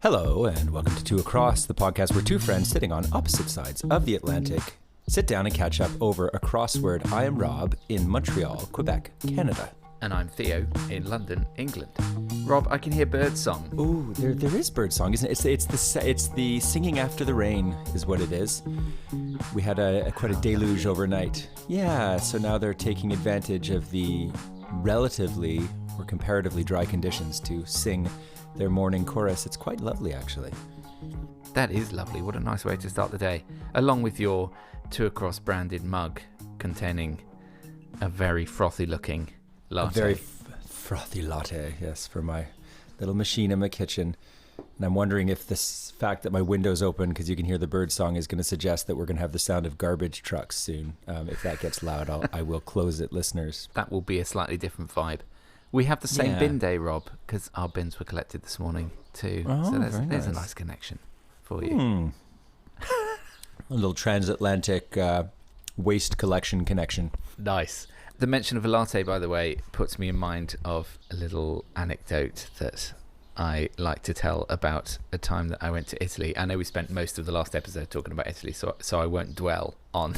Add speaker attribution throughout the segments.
Speaker 1: Hello, and welcome to Two Across, the podcast where two friends sitting on opposite sides of the Atlantic sit down and catch up over a crossword. I am Rob in Montreal, Quebec, Canada.
Speaker 2: And I'm Theo in London, England. Rob, I can hear birdsong.
Speaker 1: Ooh, there is birdsong, isn't it? It's the singing after the rain is what it is. We had quite a deluge overnight. Yeah, so now they're taking advantage of the relatively or comparatively dry conditions to sing their morning chorus. It's quite lovely, actually.
Speaker 2: That is lovely. What a nice way to start the day. Along with your Two Across branded mug containing a very frothy looking latte.
Speaker 1: A very frothy latte, yes, for my little machine in my kitchen. And I'm wondering if this fact that my window's open because you can hear the bird song is going to suggest that we're going to have the sound of garbage trucks soon. If that gets loud, I will close it, listeners.
Speaker 2: That will be a slightly different vibe. We have the same bin day, Rob, because our bins were collected this morning too.
Speaker 1: Oh,
Speaker 2: so there's
Speaker 1: nice.
Speaker 2: a nice connection for you.
Speaker 1: A little transatlantic waste collection connection.
Speaker 2: Nice. The mention of a latte, by the way, puts me in mind of a little anecdote that I like to tell about a time that I went to Italy. I know we spent most of the last episode talking about Italy, so I won't dwell on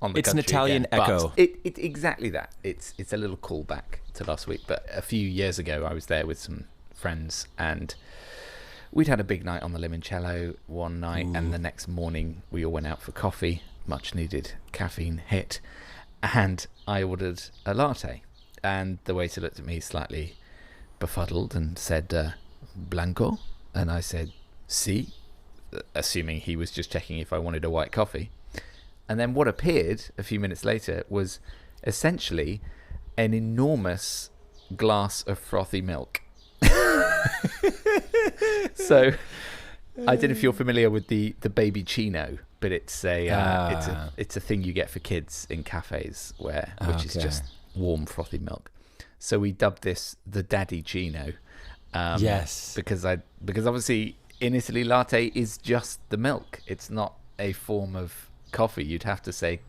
Speaker 2: on the
Speaker 1: It's an
Speaker 2: country
Speaker 1: Italian
Speaker 2: again,
Speaker 1: echo.
Speaker 2: It exactly that. It's a little callback to last week. But a few years ago, I was there with some friends, and we'd had a big night on the limoncello one night, and the next morning we all went out for coffee, much needed caffeine hit, and I ordered a latte, and the waiter looked at me slightly befuddled and said, "Blanco?" And I said, "Si," assuming he was just checking if I wanted a white coffee. And then what appeared a few minutes later was essentially an enormous glass of frothy milk. So I don't know if you're familiar with the baby chino, but it's a thing you get for kids in cafes which is just warm frothy milk. So we dubbed this the daddy chino.
Speaker 1: Yes,
Speaker 2: because obviously in Italy latte is just the milk. It's not a form of coffee. You'd have to say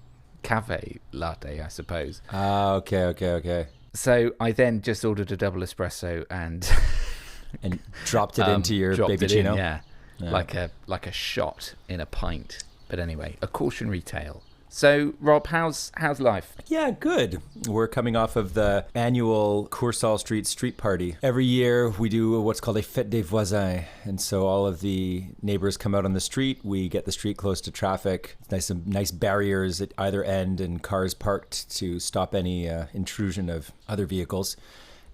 Speaker 2: cafe latte, I suppose.
Speaker 1: Okay.
Speaker 2: So I then just ordered a double espresso and
Speaker 1: dropped it into your baby chino.
Speaker 2: Yeah, like a shot in a pint. But anyway, a cautionary tale. So Rob, how's life?
Speaker 1: Yeah, good. We're coming off of the annual Coursal street party. Every year we do what's called a fête des voisins. And so all of the neighbors come out on the street. We get the street close to traffic. Nice barriers at either end and cars parked to stop any intrusion of other vehicles.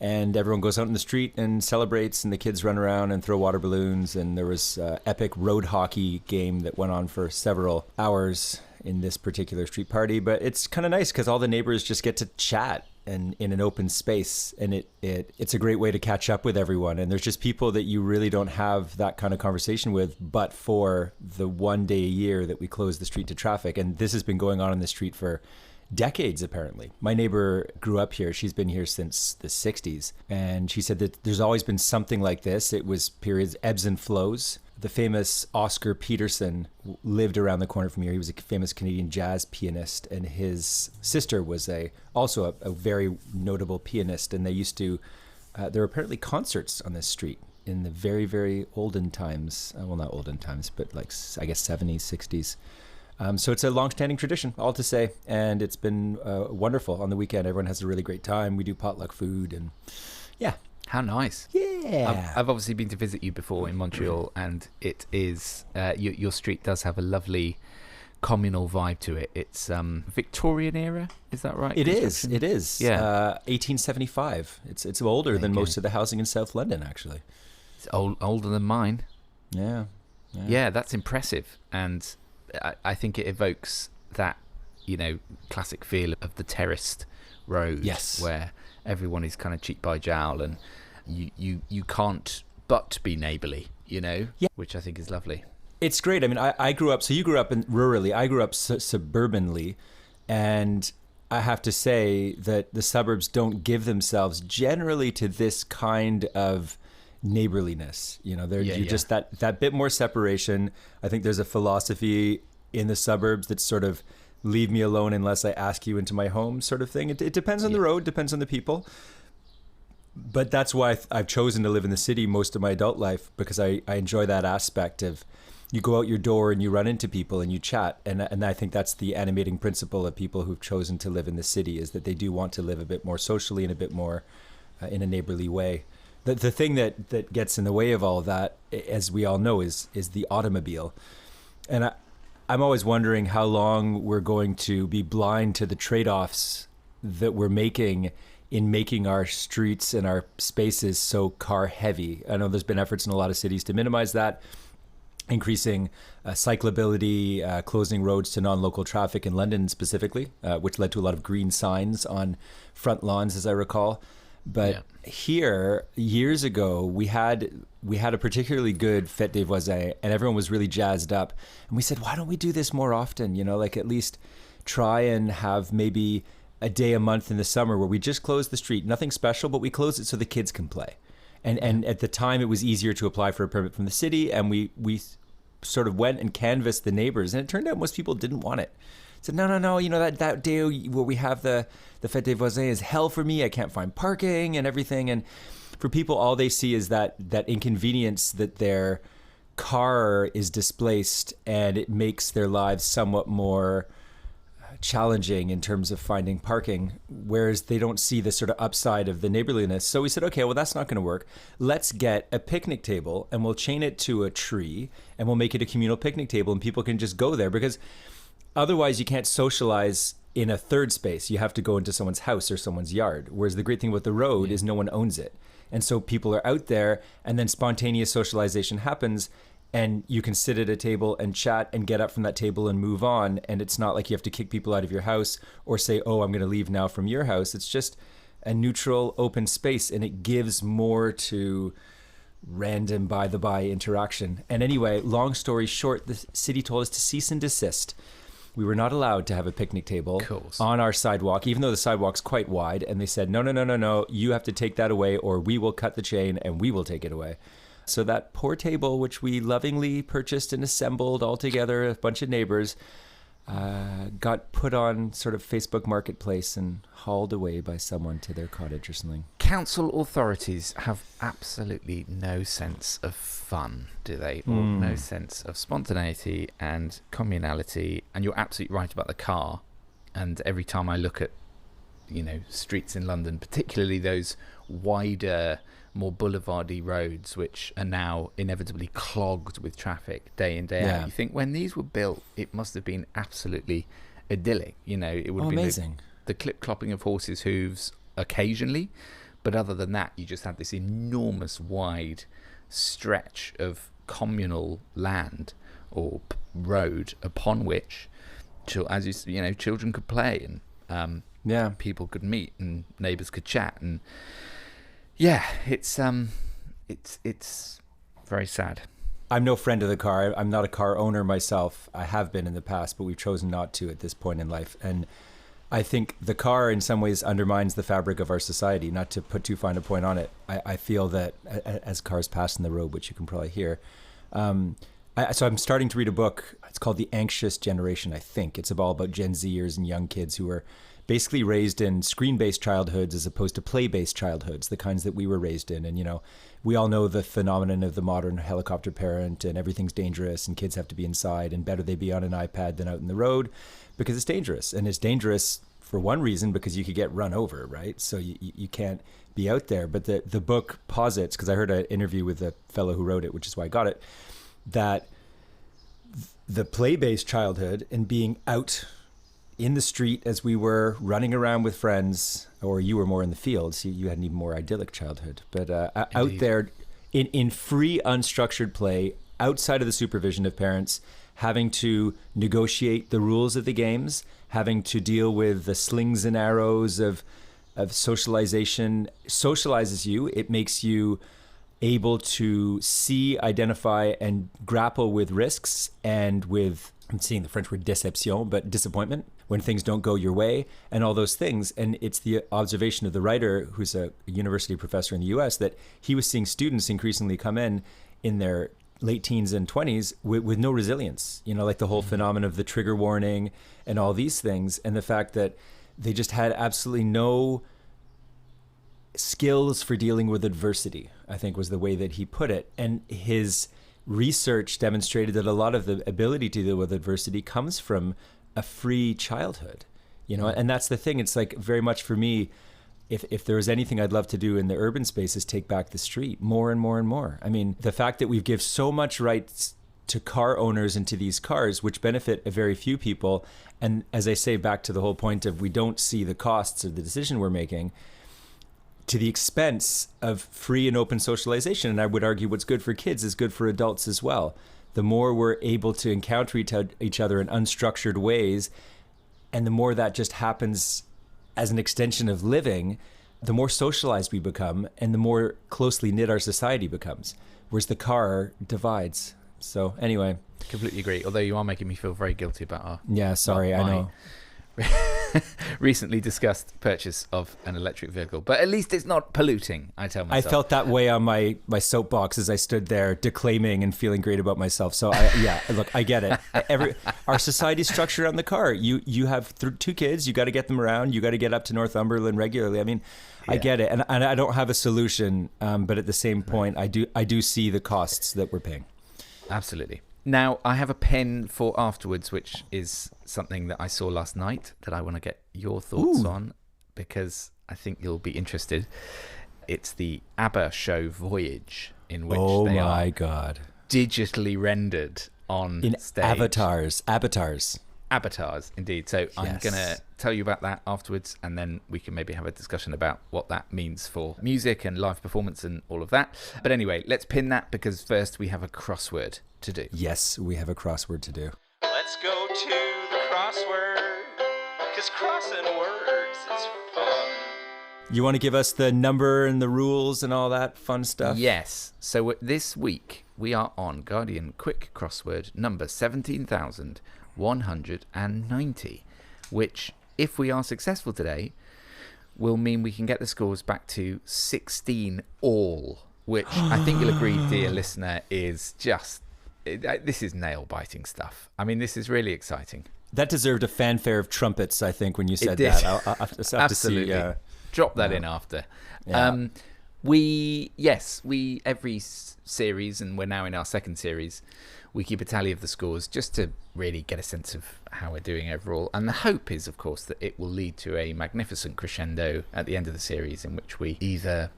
Speaker 1: And everyone goes out in the street and celebrates, and the kids run around and throw water balloons. And there was an epic road hockey game that went on for several hours in this particular street party. But it's kind of nice because all the neighbors just get to chat and in an open space, and it's a great way to catch up with everyone. And there's just people that you really don't have that kind of conversation with but for the one day a year that we close the street to traffic. And this has been going on in the street for decades, apparently. My neighbor grew up here. She's been here since the 60s. And she said that there's always been something like this. It was periods, ebbs and flows. The famous Oscar Peterson lived around the corner from here. He was a famous Canadian jazz pianist, and his sister was also a very notable pianist. And they used to, there were apparently concerts on this street in the very, very olden times. Well, not olden times, but like, I guess, 70s, 60s. So it's a long-standing tradition, all to say, and it's been wonderful. On the weekend, everyone has a really great time. We do potluck food, and yeah.
Speaker 2: How nice.
Speaker 1: Yeah.
Speaker 2: I've obviously been to visit you before in Montreal, and it is, your street does have a lovely communal vibe to it. It's Victorian era, is that right?
Speaker 1: It is.
Speaker 2: Yeah.
Speaker 1: 1875. It's older than most of the housing in South London, actually.
Speaker 2: It's older than mine.
Speaker 1: Yeah.
Speaker 2: Yeah, that's impressive, and I think it evokes that, classic feel of the terraced road,
Speaker 1: yes,
Speaker 2: where everyone is kind of cheek by jowl, and you can't but be neighbourly, which I think is lovely.
Speaker 1: It's great. I mean, I grew up, so you grew up rurally, I grew up suburbanly, and I have to say that the suburbs don't give themselves generally to this kind of neighborliness. You're just that bit more separation. I think there's a philosophy in the suburbs that's sort of leave me alone unless I ask you into my home sort of thing. It depends on the road, depends on the people. But that's why I've chosen to live in the city most of my adult life, because I enjoy that aspect of you go out your door and you run into people and you chat. And I think that's the animating principle of people who've chosen to live in the city, is that they do want to live a bit more socially and a bit more in a neighborly way. The thing that gets in the way of all of that, as we all know, is the automobile. And I'm always wondering how long we're going to be blind to the trade-offs that we're making in making our streets and our spaces so car heavy. I know there's been efforts in a lot of cities to minimize that, increasing cyclability, closing roads to non-local traffic in London specifically, which led to a lot of green signs on front lawns, as I recall. But here, years ago, we had a particularly good Fête des Voisins, and everyone was really jazzed up. And we said, why don't we do this more often? You know, like at least try and have maybe a day a month in the summer where we just close the street. Nothing special, but we close it so the kids can play. And at the time, it was easier to apply for a permit from the city, and we sort of went and canvassed the neighbors, and it turned out most people didn't want it. Said, no, you know, that day where we have the Fête des Voisins is hell for me. I can't find parking and everything. And for people, all they see is that inconvenience that their car is displaced, and it makes their lives somewhat more challenging in terms of finding parking, whereas they don't see the sort of upside of the neighborliness. So we said, okay, well, that's not going to work. Let's get a picnic table and we'll chain it to a tree and we'll make it a communal picnic table, and people can just go there, because otherwise you can't socialize in a third space. You have to go into someone's house or someone's yard. Whereas the great thing about the road is no one owns it. And so people are out there, and then spontaneous socialization happens, and you can sit at a table and chat and get up from that table and move on. And it's not like you have to kick people out of your house or say, oh, I'm going to leave now from your house. It's just a neutral, open space, and it gives more to random by-the-by interaction. And anyway, long story short, the city told us to cease and desist. We were not allowed to have a picnic table on our sidewalk, even though the sidewalk's quite wide. And they said, no, you have to take that away, or we will cut the chain and we will take it away. So that poor table, which we lovingly purchased and assembled all together, a bunch of neighbors, got put on sort of Facebook Marketplace and hauled away by someone to their cottage or something.
Speaker 2: Council authorities have absolutely no sense of fun, do they? Or no sense of spontaneity and communality. And you're absolutely right about the car. And every time I look at, you know, streets in London, particularly those wider, more boulevardy roads, which are now inevitably clogged with traffic day in, day out. You think when these were built, it must have been absolutely idyllic. You know, it would have been
Speaker 1: amazing.
Speaker 2: The clip-clopping of horses' hooves occasionally, but other than that, you just had this enormous wide stretch of communal land or road upon which, as you know, children could play, and people could meet, and neighbours could chat, and it's very sad.
Speaker 1: I'm no friend of the car. I'm not a car owner myself. I have been in the past, but we've chosen not to at this point in life. And I think the car in some ways undermines the fabric of our society, not to put too fine a point on it. I feel that as cars pass in the road, which you can probably hear. So I'm starting to read a book. It's called The Anxious Generation, I think. It's all about Gen Zers and young kids who are basically raised in screen-based childhoods as opposed to play-based childhoods, the kinds that we were raised in. And, you know, we all know the phenomenon of the modern helicopter parent, and everything's dangerous and kids have to be inside, and better they be on an iPad than out in the road because it's dangerous. And it's dangerous for one reason, because you could get run over, right? So you can't be out there. But the book posits, because I heard an interview with the fellow who wrote it, which is why I got it, that the play-based childhood and being out in the street as we were running around with friends, or you were more in the fields, you had an even more idyllic childhood, but out there in free, unstructured play, outside of the supervision of parents, having to negotiate the rules of the games, having to deal with the slings and arrows of socialization, socializes you. It makes you able to see, identify, and grapple with risks and with, I'm seeing the French word déception, but disappointment when things don't go your way and all those things. And it's the observation of the writer, who's a university professor in the US, that he was seeing students increasingly come in their late teens and 20s with no resilience, you know, like the whole phenomenon of the trigger warning and all these things. And the fact that they just had absolutely no skills for dealing with adversity, I think was the way that he put it. And his research demonstrated that a lot of the ability to deal with adversity comes from a free childhood, and that's the thing. It's like very much for me, if there was anything I'd love to do in the urban space is take back the street more and more and more. I mean, the fact that we've give so much rights to car owners and to these cars, which benefit a very few people. And as I say, back to the whole point of we don't see the costs of the decision we're making, to the expense of free and open socialization. And I would argue what's good for kids is good for adults as well. The more we're able to encounter each other in unstructured ways, and the more that just happens as an extension of living, the more socialized we become and the more closely knit our society becomes, whereas the car divides. So anyway.
Speaker 2: Completely agree. Although you are making me feel very guilty about our...
Speaker 1: Yeah, sorry, I know.
Speaker 2: recently discussed purchase of an electric vehicle, but at least it's not polluting, I tell myself.
Speaker 1: I felt that way on my soapbox as I stood there declaiming and feeling great about myself. So look, I get it. Our society's structured on the car. You have 2 kids, you got to get them around, you got to get up to Northumberland regularly. I mean, I get it, and I don't have a solution, but at the same point, I do see the costs that we're paying.
Speaker 2: Absolutely. Now, I have a pen for afterwards, which is something that I saw last night that I want to get your thoughts on, because I think you'll be interested. It's the Abba show Voyage, in which they are digitally rendered on
Speaker 1: in
Speaker 2: stage.
Speaker 1: Abbatars.
Speaker 2: Abbatars, indeed. So I'm going to tell you about that afterwards, and then we can maybe have a discussion about what that means for music and live performance and all of that. But anyway, let's pin that, because first we have a crossword to do.
Speaker 1: Yes, we have a crossword to do.
Speaker 3: Let's go to the crossword, because crossing words is fun.
Speaker 1: You want to give us the number and the rules and all that fun stuff?
Speaker 2: Yes. So this week we are on Guardian Quick Crossword number 17,190, which, if we are successful today, will mean we can get the scores back to 16 all, which I think you'll agree, dear listener, is just... this is nail-biting stuff. I mean, this is really exciting.
Speaker 1: That deserved a fanfare of trumpets, I think, when you said
Speaker 2: did.
Speaker 1: that. I'll have to
Speaker 2: Absolutely.
Speaker 1: See,
Speaker 2: drop that in after.
Speaker 1: Yeah.
Speaker 2: We every series, and we're now in our second series, we keep a tally of the scores just to really get a sense of how we're doing overall. And the hope is, of course, that it will lead to a magnificent crescendo at the end of the series, in which we either,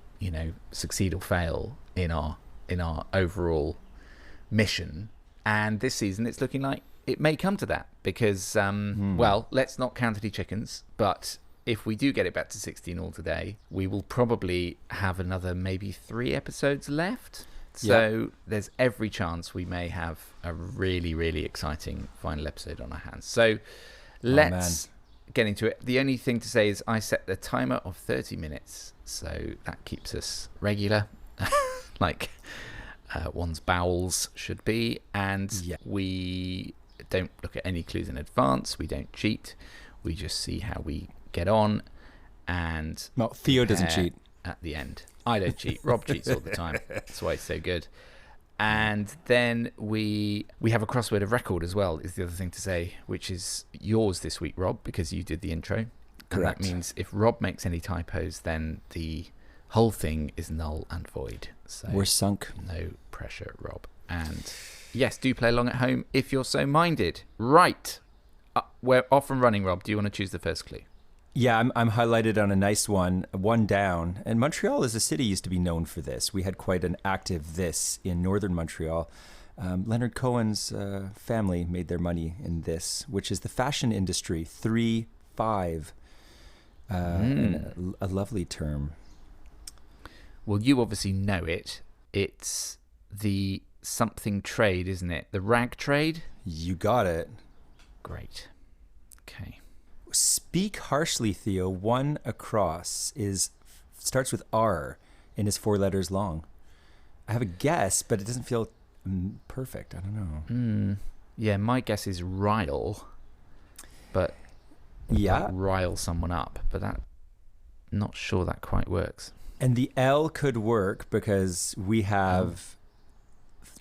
Speaker 2: succeed or fail in our overall mission. And this season it's looking like it may come to that, because well, let's not count any chickens, but if we do get it back to 16 all today, we will probably have another maybe 3 episodes left. So there's every chance we may have a really, really exciting final episode on our hands. So let's get into it. The only thing to say is I set the timer of 30 minutes, so that keeps us regular, like one's bowels should be. And we don't look at any clues in advance. We don't cheat. We just see how we get on. And
Speaker 1: Theo doesn't cheat
Speaker 2: at the end. I don't cheat. Rob cheats all the time. That's why he's so good. And then we have a crossword of record as well, is the other thing to say, which is yours this week, Rob, because you did the intro.
Speaker 1: Correct.
Speaker 2: And that means if Rob makes any typos, then the whole thing is null and void. So
Speaker 1: we're sunk.
Speaker 2: No pressure, Rob. And yes, do play along at home if you're so minded. Right. We're off and running, Rob. Do you want to choose the first clue?
Speaker 1: Yeah, I'm highlighted on a nice one down. And Montreal as a city used to be known for this. We had quite an active this in northern Montreal. Leonard Cohen's family made their money in this, which is the fashion industry, 3-5. A lovely term.
Speaker 2: Well, you obviously know it. It's the something trade, isn't it? The rag trade?
Speaker 1: You got it.
Speaker 2: Great. Okay.
Speaker 1: Speak harshly, Theo. One across starts with R and is 4 letters long. I have a guess, but it doesn't feel perfect. I don't know.
Speaker 2: Yeah, my guess is rile, but rile someone up. But not sure that quite works.
Speaker 1: And the L could work because we have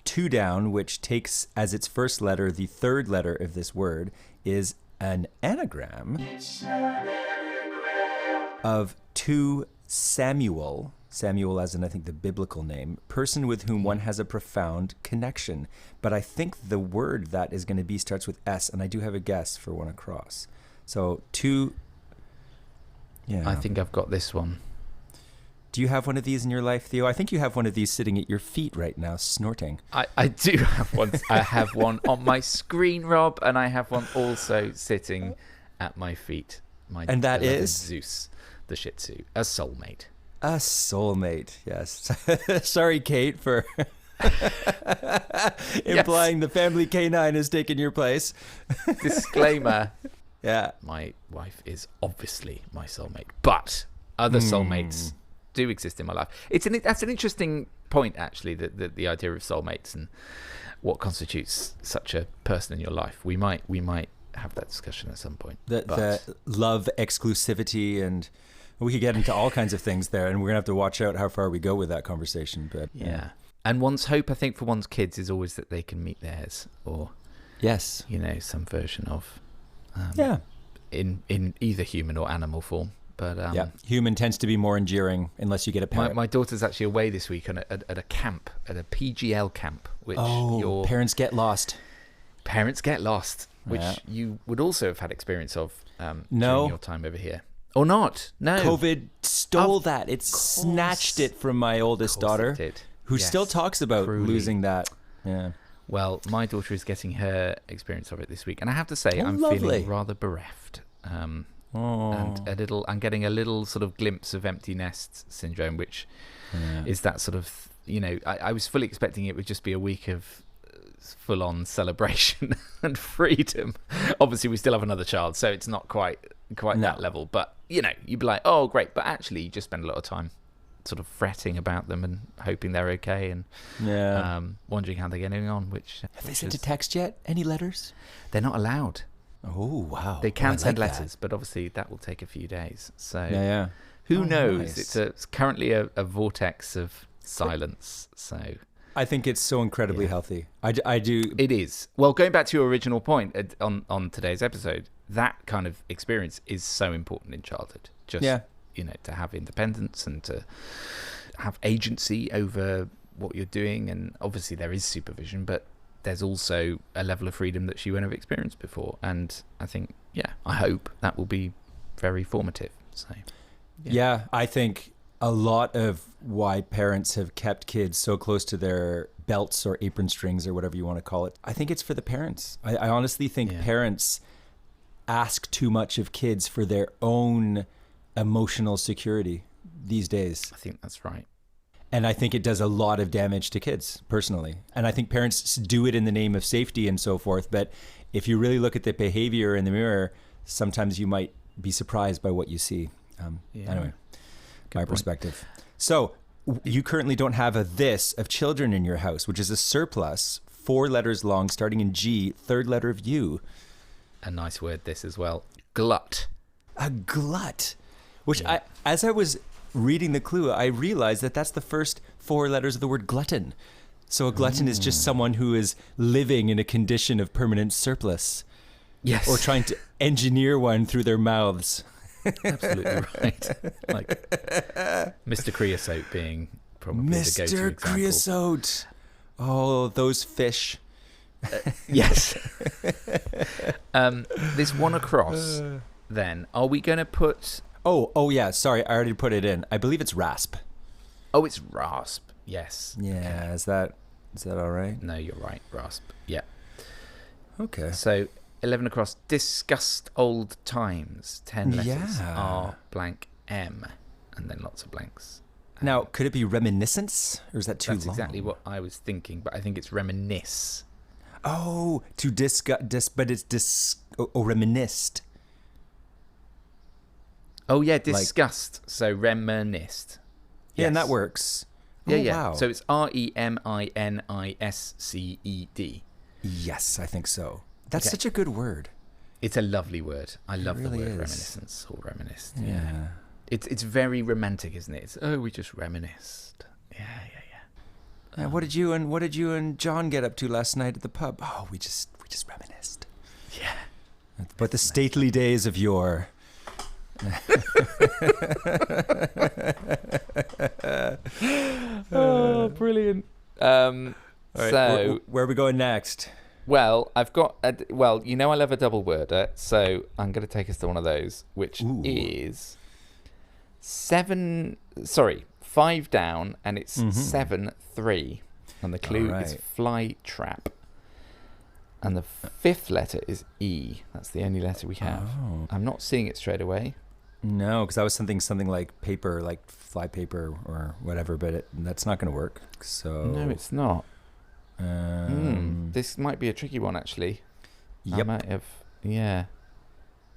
Speaker 1: 2 down, which takes as its first letter the third letter of this word is an anagram of 2 Samuel as in I think the biblical name, person with whom one has a profound connection. But I think the word that is going to be starts with S, and I do have a guess for one across. So yeah.
Speaker 2: I think I've got this one.
Speaker 1: Do you have one of these in your life, Theo? I think you have one of these sitting at your feet right now, snorting.
Speaker 2: I do have one. I have one on my screen, Rob, and I have one also sitting at my feet.
Speaker 1: And that
Speaker 2: beloved
Speaker 1: is?
Speaker 2: Zeus, the Shih Tzu, a soulmate.
Speaker 1: A soulmate, yes. Sorry, Kate, for implying the family canine has taken your place.
Speaker 2: Disclaimer.
Speaker 1: Yeah.
Speaker 2: My wife is obviously my soulmate, but other soulmates do exist in my life. That's an interesting point, actually, the idea of soulmates and what constitutes such a person in your life. We might have that discussion at some point.
Speaker 1: The love, exclusivity, and we could get into all kinds of things there, and we're gonna have to watch out how far we go with that conversation. But
Speaker 2: yeah. And one's hope, I think, for one's kids is always that they can meet theirs, or
Speaker 1: yes,
Speaker 2: some version of in either human or animal form. But
Speaker 1: human tends to be more enduring unless you get a parrot.
Speaker 2: My daughter's actually away this week at a camp, at a PGL camp, which
Speaker 1: parents get lost.
Speaker 2: Parents get lost, which you would also have had experience of during your time over here. Or not? No.
Speaker 1: COVID stole that. It snatched it from my oldest daughter, who still talks about losing that. Yeah.
Speaker 2: Well, my daughter is getting her experience of it this week, and I have to say, I'm feeling rather bereft. And I'm getting a little sort of glimpse of empty nest syndrome, which is that sort of, I was fully expecting it would just be a week of full-on celebration and freedom. Obviously, we still have another child, so it's not quite that level. But you'd be like, oh, great. But actually, you just spend a lot of time sort of fretting about them and hoping they're okay and wondering how they're getting on. Have
Speaker 1: they sent a text yet? Any letters?
Speaker 2: They're not allowed.
Speaker 1: Oh, wow.
Speaker 2: They can send letters, but obviously that will take a few days. So who knows?
Speaker 1: Nice.
Speaker 2: It's currently a vortex of silence. So
Speaker 1: I think it's so incredibly healthy. I do.
Speaker 2: It is. Well, going back to your original point on today's episode, that kind of experience is so important in childhood. Just, to have independence and to have agency over what you're doing. And obviously there is supervision, but there's also a level of freedom that she won't have experienced before. And I think, I hope that will be very formative. So,
Speaker 1: I think a lot of why parents have kept kids so close to their belts or apron strings or whatever you want to call it, I think it's for the parents. I honestly think parents ask too much of kids for their own emotional security these days.
Speaker 2: I think that's right.
Speaker 1: And I think it does a lot of damage to kids, personally. And I think parents do it in the name of safety and so forth. But if you really look at the behavior in the mirror, sometimes you might be surprised by what you see. Anyway, my perspective. So you currently don't have a this of children in your house, which is a surplus, 4 letters long, starting in G, third letter of U.
Speaker 2: A nice word, this as well. Glut.
Speaker 1: A glut. Which as I was reading the clue, I realized that that's the first 4 letters of the word glutton. So a glutton is just someone who is living in a condition of permanent surplus.
Speaker 2: Yes.
Speaker 1: Or trying to engineer one through their mouths.
Speaker 2: Absolutely right. Like Mr. Creosote being probably the go-to example.
Speaker 1: Mr. Creosote. Oh, those fish.
Speaker 2: Yes. This one across, then. Are we going to put...
Speaker 1: Oh, yeah. Sorry, I already put it in. I believe it's rasp.
Speaker 2: Oh, it's rasp. Yes.
Speaker 1: Yeah. Okay. Is that all right?
Speaker 2: No, you're right. Rasp. Yeah.
Speaker 1: Okay.
Speaker 2: So 11 across. Discussed old times. 10 letters. R blank M, and then lots of blanks.
Speaker 1: Now, could it be reminiscence, or is that too long?
Speaker 2: That's exactly what I was thinking, but I think it's reminisce.
Speaker 1: Oh, to discuss, but it's reminisced.
Speaker 2: Oh, yeah, discussed. So reminisced.
Speaker 1: Yeah, yes. And that works.
Speaker 2: Yeah.
Speaker 1: Wow.
Speaker 2: So it's REMINISCED.
Speaker 1: Yes, I think so. That's such a good word.
Speaker 2: It's a lovely word. I love the word reminiscence or reminisced.
Speaker 1: Yeah.
Speaker 2: It's very romantic, isn't it? It's, we just reminisced. Yeah.
Speaker 1: What did you and John get up to last night at the pub? Oh, we just reminisced.
Speaker 2: Yeah.
Speaker 1: But the stately days of yore.
Speaker 2: Oh, brilliant.
Speaker 1: All right,
Speaker 2: So,
Speaker 1: where are we going next?
Speaker 2: well, I've got, I love a double worder, so I'm going to take us to one of those, which is 5 down, and it's 7-3. And the clue is fly trap. And the 5th letter is E. That's the only letter we have.
Speaker 1: Oh.
Speaker 2: I'm not seeing it straight away.
Speaker 1: No, because I was something like paper, like fly paper or whatever, but that's not going to work. So
Speaker 2: No, it's not. This might be a tricky one, actually.
Speaker 1: Yep.
Speaker 2: I might have... Yeah.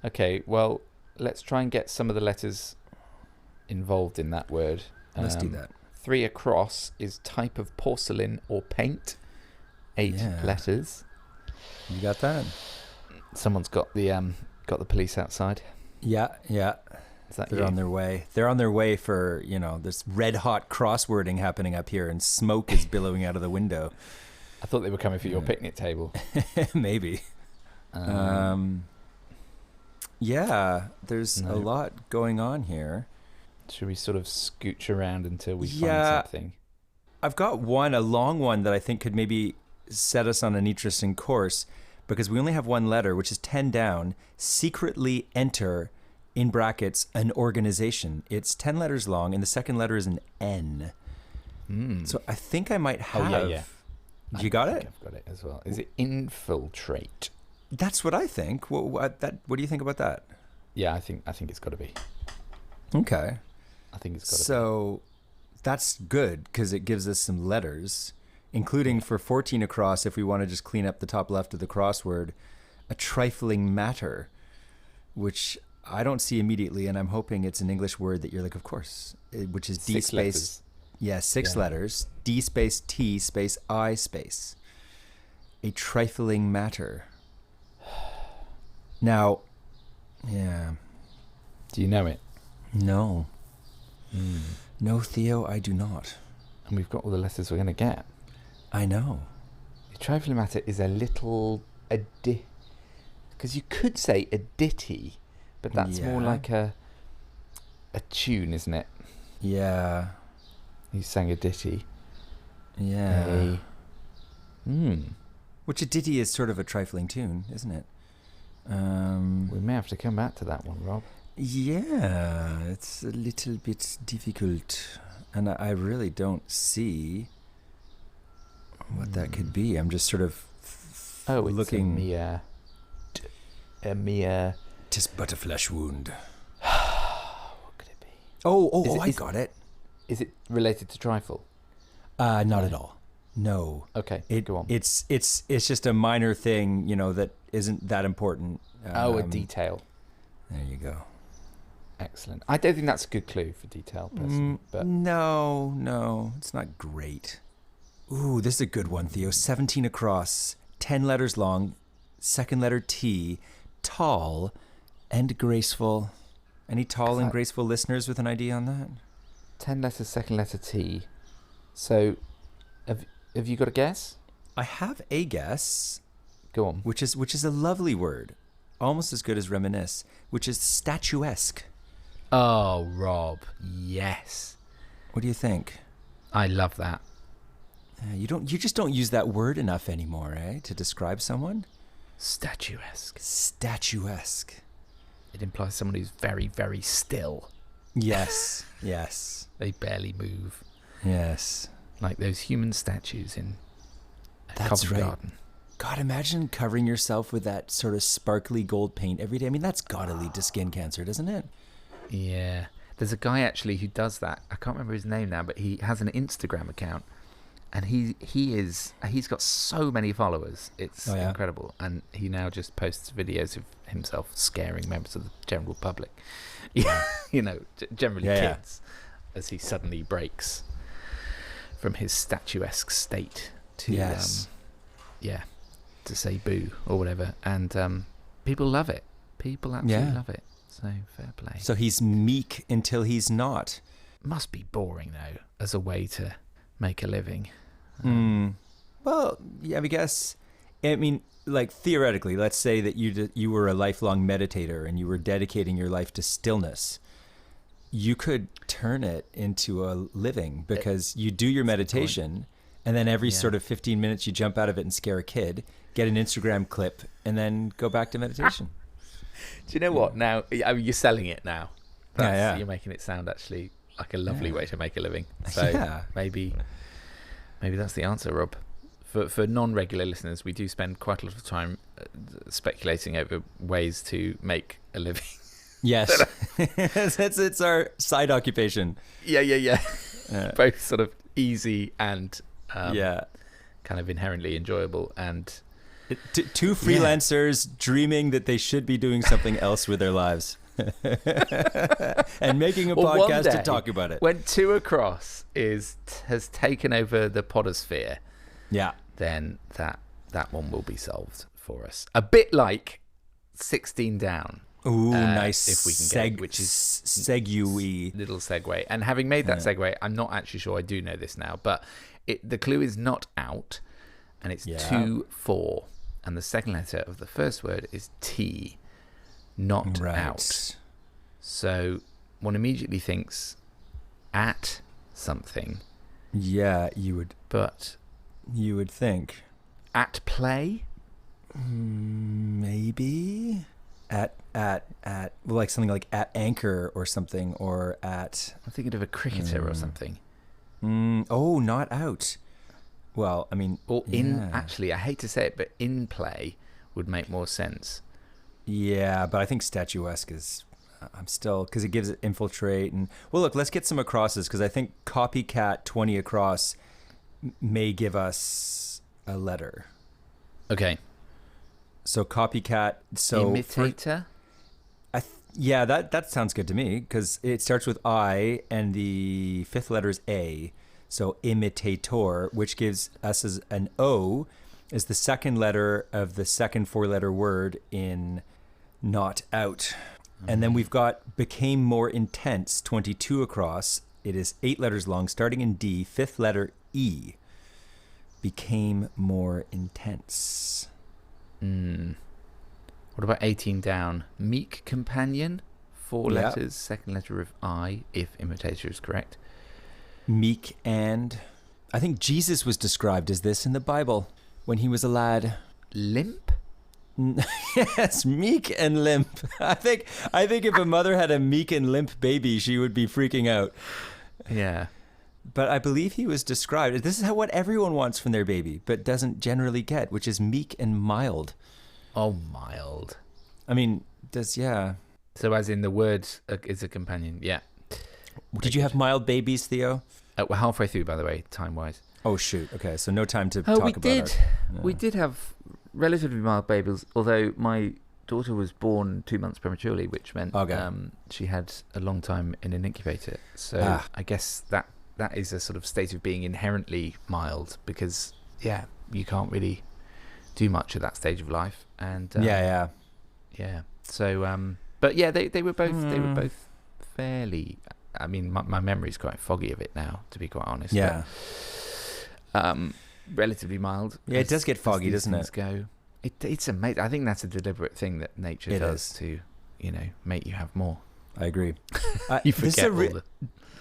Speaker 2: Okay, well, let's try and get some of the letters involved in that word.
Speaker 1: Let's do that.
Speaker 2: 3 across is type of porcelain or paint. 8 letters.
Speaker 1: You got that?
Speaker 2: Someone's got the police outside.
Speaker 1: Yeah.
Speaker 2: Is that
Speaker 1: They're
Speaker 2: you?
Speaker 1: on their way. They're on their way for, this red hot crosswording happening up here, and smoke is billowing out of the window.
Speaker 2: I thought they were coming for your picnic table.
Speaker 1: Maybe. Yeah, there's a lot going on here.
Speaker 2: Should we sort of scooch around until we find something?
Speaker 1: I've got a long one that I think could maybe set us on an interesting course, because we only have one letter, which is 10 down. Secretly enter, in brackets, an organization. It's 10 letters long, and the second letter is an N. So I think I might have...
Speaker 2: Oh, yeah.
Speaker 1: You got it?
Speaker 2: I've got it as well. Is it infiltrate?
Speaker 1: That's what I think. What do you think about that?
Speaker 2: Yeah, I think it's got to be.
Speaker 1: Okay.
Speaker 2: I think it's got to be.
Speaker 1: So that's good, because it gives us some letters, including for 14 across, if we want to just clean up the top left of the crossword, a trifling matter, which I don't see immediately, and I'm hoping it's an English word that you're like, of course, which is D
Speaker 2: 6
Speaker 1: space.
Speaker 2: letters.
Speaker 1: Yeah, 6 letters. D space T space I space. A trifling matter. Now, yeah.
Speaker 2: Do you know it?
Speaker 1: No. No, Theo, I do not.
Speaker 2: And we've got all the letters we're going to get.
Speaker 1: I know.
Speaker 2: The trifling matter is a little... Because you could say a ditty, but that's more like a tune, isn't it?
Speaker 1: Yeah.
Speaker 2: He sang a ditty.
Speaker 1: Yeah. Which a ditty is sort of a trifling tune, isn't it?
Speaker 2: We may have to come back to that one, Rob.
Speaker 1: Yeah, it's a little bit difficult, and I really don't see what that could be. I'm just sort of looking.
Speaker 2: It's a mere...
Speaker 1: 'Tis but a flesh wound.
Speaker 2: What could it be?
Speaker 1: I got it.
Speaker 2: Is it related to trifle?
Speaker 1: Not at all. No.
Speaker 2: Okay, go on.
Speaker 1: It's just a minor thing, that isn't that important.
Speaker 2: A detail.
Speaker 1: There you go.
Speaker 2: Excellent. I don't think that's a good clue for detail, personally. But
Speaker 1: No, it's not great. Ooh, this is a good one, Theo. 17 across, 10 letters long, second letter T, tall and graceful. Any tall and graceful listeners with an idea on that?
Speaker 2: 10 letters, second letter T. So, have you got a guess?
Speaker 1: I have a guess.
Speaker 2: Go on.
Speaker 1: Which is a lovely word, almost as good as reminisce, which is statuesque.
Speaker 2: Oh, Rob, yes.
Speaker 1: What do you think?
Speaker 2: I love that.
Speaker 1: You just don't use that word enough anymore, to describe someone.
Speaker 2: Statuesque.
Speaker 1: Statuesque.
Speaker 2: It implies someone who's very, very still.
Speaker 1: Yes. Yes.
Speaker 2: They barely move.
Speaker 1: Yes.
Speaker 2: Like those human statues in
Speaker 1: That's
Speaker 2: Covent
Speaker 1: right.
Speaker 2: Garden.
Speaker 1: God, imagine covering yourself with that sort of sparkly gold paint every day. I mean, that's got to lead to skin cancer, doesn't it?
Speaker 2: Yeah. There's a guy actually who does that. I can't remember his name now, but he has an Instagram account. And he's got so many followers. It's incredible. And he now just posts videos of himself scaring members of the general public. Yeah. Generally kids. As he suddenly breaks from his statuesque state to to say boo or whatever. And people love it. People absolutely love it. So fair play.
Speaker 1: So he's meek until he's not.
Speaker 2: Must be boring though, as a way to make a living.
Speaker 1: Well, yeah, I guess I mean, like theoretically, let's say that you were a lifelong meditator and you were dedicating your life to stillness. You could turn it into a living because you do your meditation and then every sort of 15 minutes you jump out of it and scare a kid, get an Instagram clip, and then go back to meditation.
Speaker 2: Do you know what? Now, I mean, you're selling it now.
Speaker 1: Yeah.
Speaker 2: You're making it sound actually like a lovely way to make a living. So maybe that's the answer, Rob. For non-regular listeners, we do spend quite a lot of time speculating over ways to make a living.
Speaker 1: Yes. it's our side occupation.
Speaker 2: Yeah. Both sort of easy and kind of inherently enjoyable. And
Speaker 1: two freelancers dreaming that they should be doing something else with their lives. And making a podcast to talk about it.
Speaker 2: When Two Across has taken over the podosphere, then that one will be solved for us. A bit like 16 Down.
Speaker 1: Ooh, nice.
Speaker 2: If we can get, which is
Speaker 1: segue.
Speaker 2: Little segue. And having made that segue, I'm not actually sure I do know this now, but the clue is not out, and it's 2-4, and the second letter of the first word is T, not out. So one immediately thinks at something.
Speaker 1: Yeah, you would.
Speaker 2: But
Speaker 1: you would think
Speaker 2: at play.
Speaker 1: Maybe. At like something like at anchor or something, or at.
Speaker 2: I'm thinking of a cricketer or something.
Speaker 1: Not out. Well, I mean,
Speaker 2: or in. Actually, I hate to say it, but in play would make more sense.
Speaker 1: Yeah, but I think statuesque is. I'm still because it gives it infiltrate and look. Let's get some acrosses because I think copycat 20 across may give us a letter.
Speaker 2: Okay.
Speaker 1: So copycat. So
Speaker 2: imitator.
Speaker 1: That sounds good to me because it starts with I and the fifth letter is A. So imitator, which gives us as an O, is the second letter of the second four-letter word in not out. And then we've got became more intense, 22 across. It is 8 letters long, starting in D, fifth letter E. Became more intense.
Speaker 2: What about 18 down? Meek companion, 4 letters, second letter of I, if imitator is correct.
Speaker 1: Meek and... I think Jesus was described as this in the Bible when he was a lad.
Speaker 2: Limp?
Speaker 1: Yes, meek and limp. I think if a mother had a meek and limp baby, she would be freaking out.
Speaker 2: Yeah.
Speaker 1: But I believe he was described. This is what everyone wants from their baby, but doesn't generally get, which is meek and mild.
Speaker 2: Oh, mild.
Speaker 1: I mean,
Speaker 2: So as in the word is a companion, yeah.
Speaker 1: Did you have mild babies, Theo?
Speaker 2: We're halfway through, by the way, time-wise.
Speaker 1: Oh, shoot. Okay, so no time to talk about it.
Speaker 2: We did have relatively mild babies, although my daughter was born 2 months prematurely, which meant she had a long time in an incubator. So I guess that is a sort of state of being inherently mild because, you can't really do much at that stage of life. And yeah. So, but yeah, they were both fairly. I mean, my memory's quite foggy of it now, to be quite honest.
Speaker 1: Yeah.
Speaker 2: But, relatively mild.
Speaker 1: Yeah, it does get foggy, doesn't it?
Speaker 2: Go. It's amazing. I think that's a deliberate thing that nature does to, make you have more.
Speaker 1: I agree.
Speaker 2: You forget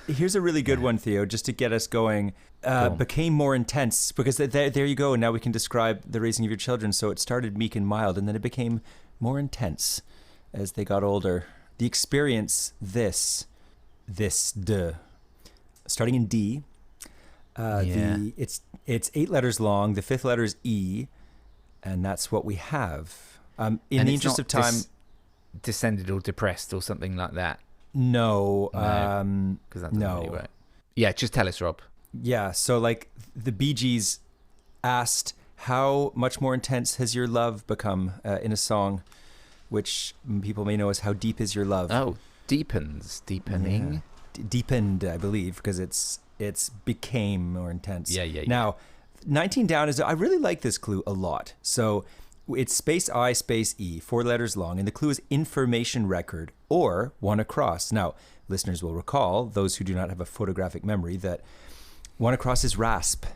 Speaker 1: Here's a really good one, Theo, just to get us going. Became more intense because there you go. Now we can describe the raising of your children. So it started meek and mild, and then it became more intense as they got older. The experience, starting in D. It's 8 letters long. The fifth letter is E, and that's what we have. In the interest of time,
Speaker 2: descended or depressed or something like that.
Speaker 1: No,
Speaker 2: because that doesn't really work. Yeah, just tell us, Rob.
Speaker 1: Yeah, so like the Bee Gees asked, "How much more intense has your love become?" In a song, which people may know as "How deep is your love?"
Speaker 2: Oh, deepening.
Speaker 1: Deepened, I believe, because it's became more intense.
Speaker 2: Yeah.
Speaker 1: Now, 19 down is, I really like this clue a lot. So it's space I, space E, 4 letters long, and the clue is information record or one across. Now, listeners will recall, those who do not have a photographic memory, that one across is rasp.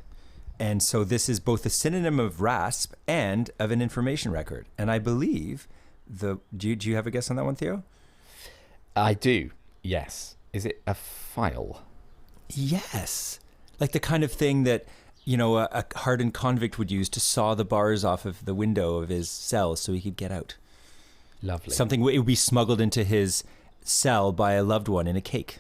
Speaker 1: And so this is both a synonym of rasp and of an information record. And I believe do you have a guess on that one, Theo?
Speaker 2: I do. Yes. Is it a file?
Speaker 1: Yes. Like the kind of thing that, a hardened convict would use to saw the bars off of the window of his cell so he could get out.
Speaker 2: Lovely.
Speaker 1: Something it would be smuggled into his cell by a loved one in a cake.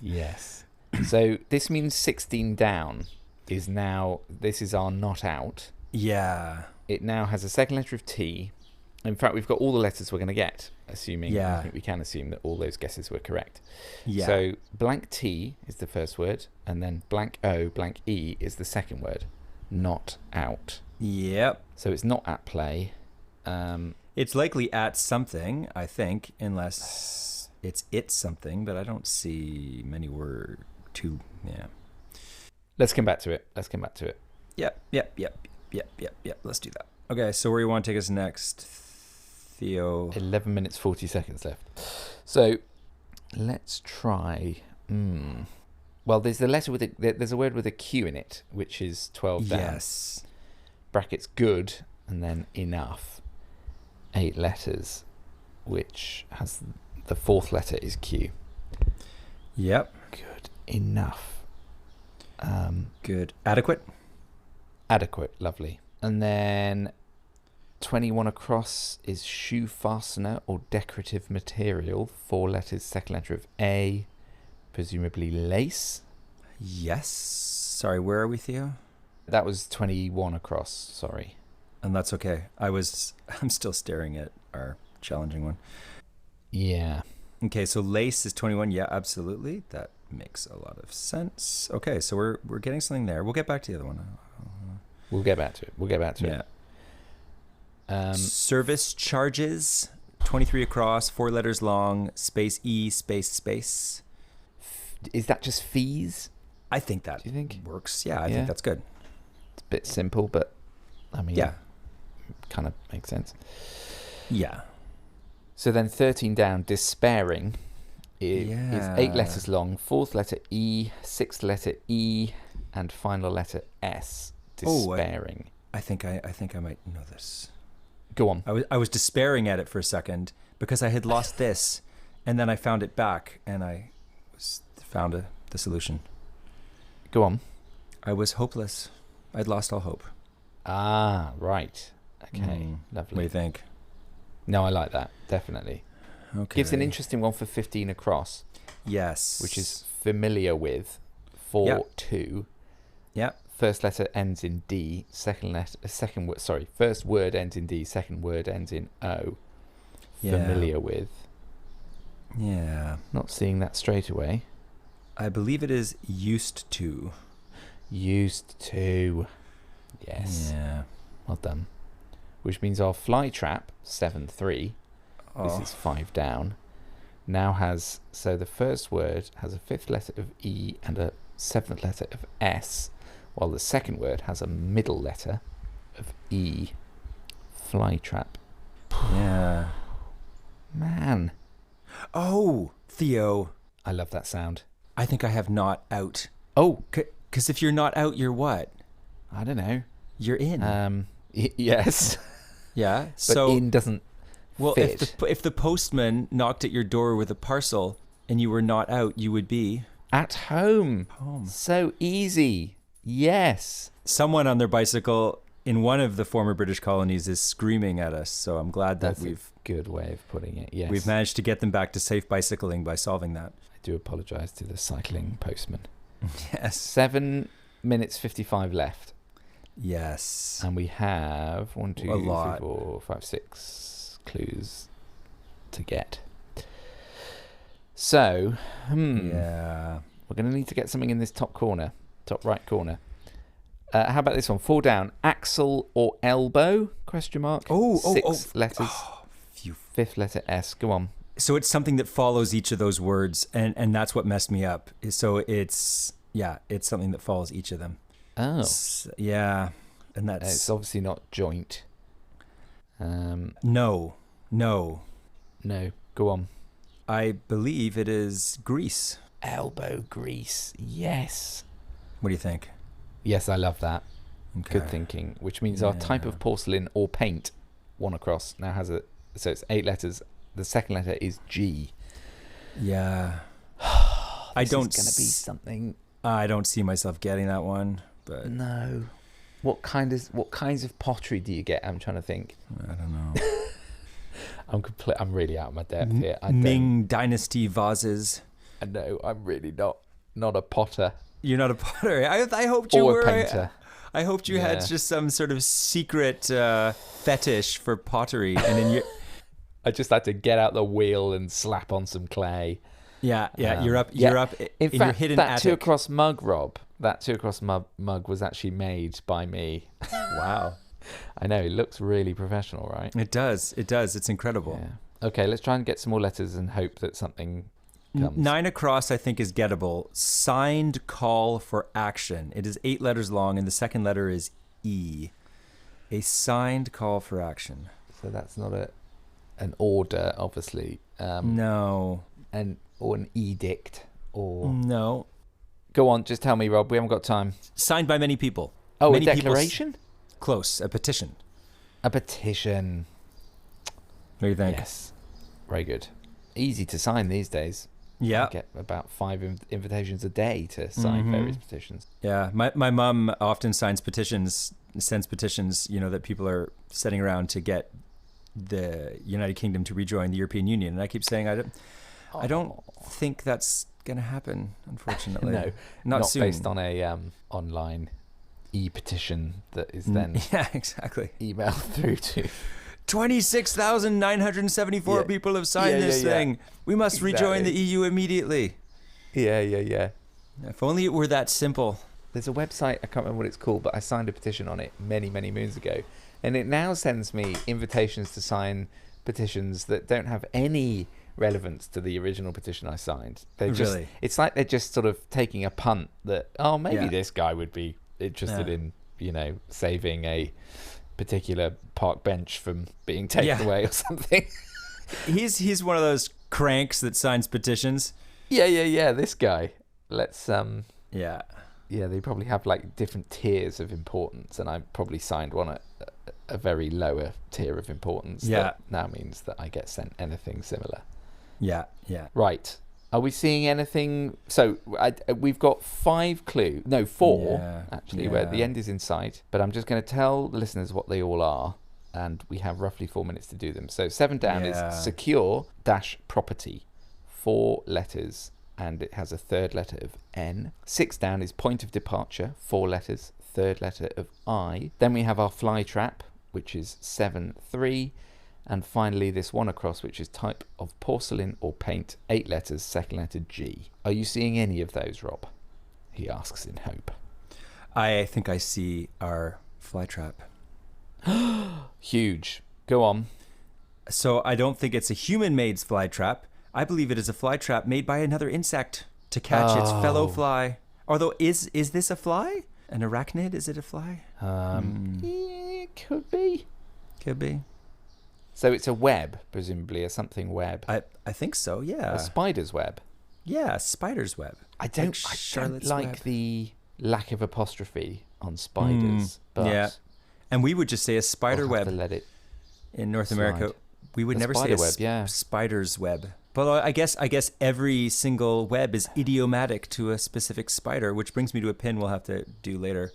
Speaker 2: Yes. So this means 16 down is now, this is our not out.
Speaker 1: Yeah.
Speaker 2: It now has a second letter of T. In fact, we've got all the letters we're going to get, assuming, I think we can assume that all those guesses were correct.
Speaker 1: Yeah.
Speaker 2: So blank T is the first word, and then blank O, blank E is the second word. Not out.
Speaker 1: Yep.
Speaker 2: So it's not at play.
Speaker 1: It's likely at something, I think, unless it's something, but I don't see many words to, yeah.
Speaker 2: Let's come back to it.
Speaker 1: Yep. Let's do that. Okay, so where do you want to take us next, Theo?
Speaker 2: 11 minutes, 40 seconds left. So let's try. Well, there's a letter with there's a word with a Q in it, which is 12 down.
Speaker 1: Yes.
Speaker 2: Brackets good, and then enough. 8 letters, which has the fourth letter is Q.
Speaker 1: Yep.
Speaker 2: Good enough.
Speaker 1: Good. Adequate.
Speaker 2: Adequate. Lovely. And then 21 across is shoe fastener or decorative material. 4 letters, second letter of A, presumably lace.
Speaker 1: Yes. Sorry, where are we, Theo?
Speaker 2: That was 21 across, sorry.
Speaker 1: And that's okay. I'm still staring at our challenging one.
Speaker 2: Yeah.
Speaker 1: Okay, so lace is 21. Yeah, absolutely. That makes a lot of sense. Okay, so we're getting something there. We'll get back to the other one.
Speaker 2: We'll get back to it.
Speaker 1: Service charges, 23 across, 4 letters long, space E, space.
Speaker 2: Is that just fees?
Speaker 1: I think that
Speaker 2: Do you think?
Speaker 1: works. Yeah, I think that's good.
Speaker 2: It's a bit simple, but I mean,
Speaker 1: yeah,
Speaker 2: kind of makes sense.
Speaker 1: Yeah.
Speaker 2: So then 13 down, despairing is 8 letters long, 4th letter E, 6th letter E, and final letter S. Despairing.
Speaker 1: I think I might know this.
Speaker 2: Go on.
Speaker 1: I was despairing at it for a second because I had lost this, and then I found it back, and I found the solution.
Speaker 2: Go on.
Speaker 1: I was hopeless. I'd lost all hope.
Speaker 2: Ah, right. Okay, lovely.
Speaker 1: What do you think?
Speaker 2: No, I like that, definitely.
Speaker 1: Okay.
Speaker 2: Gives an interesting one for 15 across.
Speaker 1: Yes.
Speaker 2: Which is familiar with. 4-2.
Speaker 1: Yeah.
Speaker 2: First letter ends in D. First word ends in D. Second word ends in O. Familiar with.
Speaker 1: Yeah.
Speaker 2: Not seeing that straight away.
Speaker 1: I believe it is used to.
Speaker 2: Used to. Yes.
Speaker 1: Yeah.
Speaker 2: Well done. Which means our fly trap, 7-3, this is 5 down, now has, so the first word has a 5th letter of E and a 7th letter of S, while the second word has a middle letter of E. Fly trap.
Speaker 1: Yeah.
Speaker 2: Man.
Speaker 1: Oh, Theo.
Speaker 2: I love that sound.
Speaker 1: I think I have not out.
Speaker 2: Oh.
Speaker 1: Because if you're not out, you're what?
Speaker 2: I don't know.
Speaker 1: You're in.
Speaker 2: Yes.
Speaker 1: Yeah.
Speaker 2: But
Speaker 1: so
Speaker 2: in doesn't fit.
Speaker 1: If the postman knocked at your door with a parcel and you were not out, you would be
Speaker 2: at home.
Speaker 1: Home.
Speaker 2: So easy. Yes.
Speaker 1: Someone on their bicycle in one of the former British colonies is screaming at us. So I'm glad that
Speaker 2: That's a good way of putting it. Yes.
Speaker 1: We've managed to get them back to safe bicycling by solving that.
Speaker 2: I do apologise to the cycling postman.
Speaker 1: Yes.
Speaker 2: 7 minutes 55 left.
Speaker 1: Yes.
Speaker 2: And we have 1, 2, 3,
Speaker 1: lot.
Speaker 2: 4, 5, 6 clues to get. So,
Speaker 1: yeah,
Speaker 2: we're going to need to get something in this top right corner. How about this one? 4 down. Axle or elbow? Question mark. 6 letters. 5th letter S. Go on.
Speaker 1: So it's something that follows each of those words, and that's what messed me up. So it's something that follows each of them.
Speaker 2: Oh.
Speaker 1: Yeah. And that's...
Speaker 2: It's obviously not joint.
Speaker 1: No.
Speaker 2: No. Go on.
Speaker 1: I believe it is grease.
Speaker 2: elbow grease. Yes.
Speaker 1: What do you think?
Speaker 2: Yes, I love that.
Speaker 1: Okay.
Speaker 2: Good thinking. Which means our type of porcelain or paint, one across, now has so it's 8 letters. The second letter is G.
Speaker 1: Yeah.
Speaker 2: This is going to be something.
Speaker 1: I don't see myself getting that one, but
Speaker 2: No. What kinds of pottery do you get? I'm trying to think.
Speaker 1: I don't know.
Speaker 2: I'm really out of my depth here.
Speaker 1: Ming Dynasty vases.
Speaker 2: No, I'm really not a potter.
Speaker 1: You're not a potter. I hoped you
Speaker 2: Or
Speaker 1: were
Speaker 2: a painter.
Speaker 1: I hoped you had just some sort of secret fetish for pottery, and then you.
Speaker 2: I just had to get out the wheel and slap on some clay.
Speaker 1: Yeah. You're up
Speaker 2: In
Speaker 1: in
Speaker 2: fact,
Speaker 1: your hidden
Speaker 2: that
Speaker 1: attic.
Speaker 2: 2 across mug, Rob. That 2 across mug was actually made by me.
Speaker 1: Wow.
Speaker 2: I know, it looks really professional, right?
Speaker 1: It does. It's incredible.
Speaker 2: Yeah. Okay, let's try and get some more letters and hope that something comes.
Speaker 1: 9 across, I think, is gettable. Signed call for action. It is 8 letters long, and the second letter is E. A signed call for action.
Speaker 2: So that's not an order, obviously.
Speaker 1: No.
Speaker 2: Or an edict. Or
Speaker 1: No.
Speaker 2: Go on, just tell me, Rob. We haven't got time.
Speaker 1: Signed by many people.
Speaker 2: Oh,
Speaker 1: Many
Speaker 2: a
Speaker 1: people
Speaker 2: declaration?
Speaker 1: Close. A petition.
Speaker 2: A petition.
Speaker 1: What do you think?
Speaker 2: Yes. Very good. Easy to sign these days.
Speaker 1: Yeah.
Speaker 2: I get about 5 invitations a day to sign various petitions.
Speaker 1: Yeah. My mom often sends petitions, that people are sending around to get the United Kingdom to rejoin the European Union. And I keep saying, I don't think that's going to happen, unfortunately.
Speaker 2: No,
Speaker 1: not soon.
Speaker 2: Based on a online e-petition that is then
Speaker 1: exactly
Speaker 2: emailed through to
Speaker 1: 26,974 people have signed this thing. We must rejoin the EU immediately.
Speaker 2: Yeah.
Speaker 1: If only it were that simple.
Speaker 2: There's a website, I can't remember what it's called, but I signed a petition on it many moons ago, and it now sends me invitations to sign petitions that don't have any relevance to the original petition I signed.
Speaker 1: Really?
Speaker 2: It's like they're just sort of taking a punt that, maybe this guy would be interested in, saving a particular park bench from being taken away or something.
Speaker 1: He's one of those cranks that signs petitions.
Speaker 2: Yeah, this guy. Let's
Speaker 1: Yeah,
Speaker 2: they probably have like different tiers of importance, and I probably signed one at a very lower tier of importance.
Speaker 1: Yeah.
Speaker 2: That now means that I get sent anything similar.
Speaker 1: Yeah.
Speaker 2: Right. Are we seeing anything? So we've got 4 actually, where the end is in sight. But I'm just going to tell the listeners what they all are, and we have roughly 4 minutes to do them. So 7 down is secure -property, 4 letters, and it has a third letter of N. 6 down is point of departure, 4 letters, third letter of I. Then we have our fly trap, which is 7-3. And finally, this 1 across, which is type of porcelain or paint, 8 letters, second letter G. Are you seeing any of those, Rob? He asks in hope.
Speaker 1: I think I see our fly trap.
Speaker 2: Huge. Go on.
Speaker 1: So I don't think it's a human-made fly trap. I believe it is a fly trap made by another insect to catch its fellow fly. Although, is this a fly? An arachnid? Is it a fly?
Speaker 2: It could be.
Speaker 1: Could be.
Speaker 2: So it's a web, presumably, a something web.
Speaker 1: I think so, yeah.
Speaker 2: A spider's web.
Speaker 1: Yeah, a spider's web.
Speaker 2: I don't
Speaker 1: Charlotte's
Speaker 2: like
Speaker 1: web.
Speaker 2: the lack of apostrophe on spiders. But
Speaker 1: yeah. And we would just say a spider
Speaker 2: we'll have
Speaker 1: web
Speaker 2: to let it
Speaker 1: in North
Speaker 2: slide.
Speaker 1: America. We would
Speaker 2: A
Speaker 1: never say
Speaker 2: spider
Speaker 1: a
Speaker 2: web, yeah.
Speaker 1: spider's web. But I guess every single web is idiomatic to a specific spider, which brings me to a pin we'll have to do later.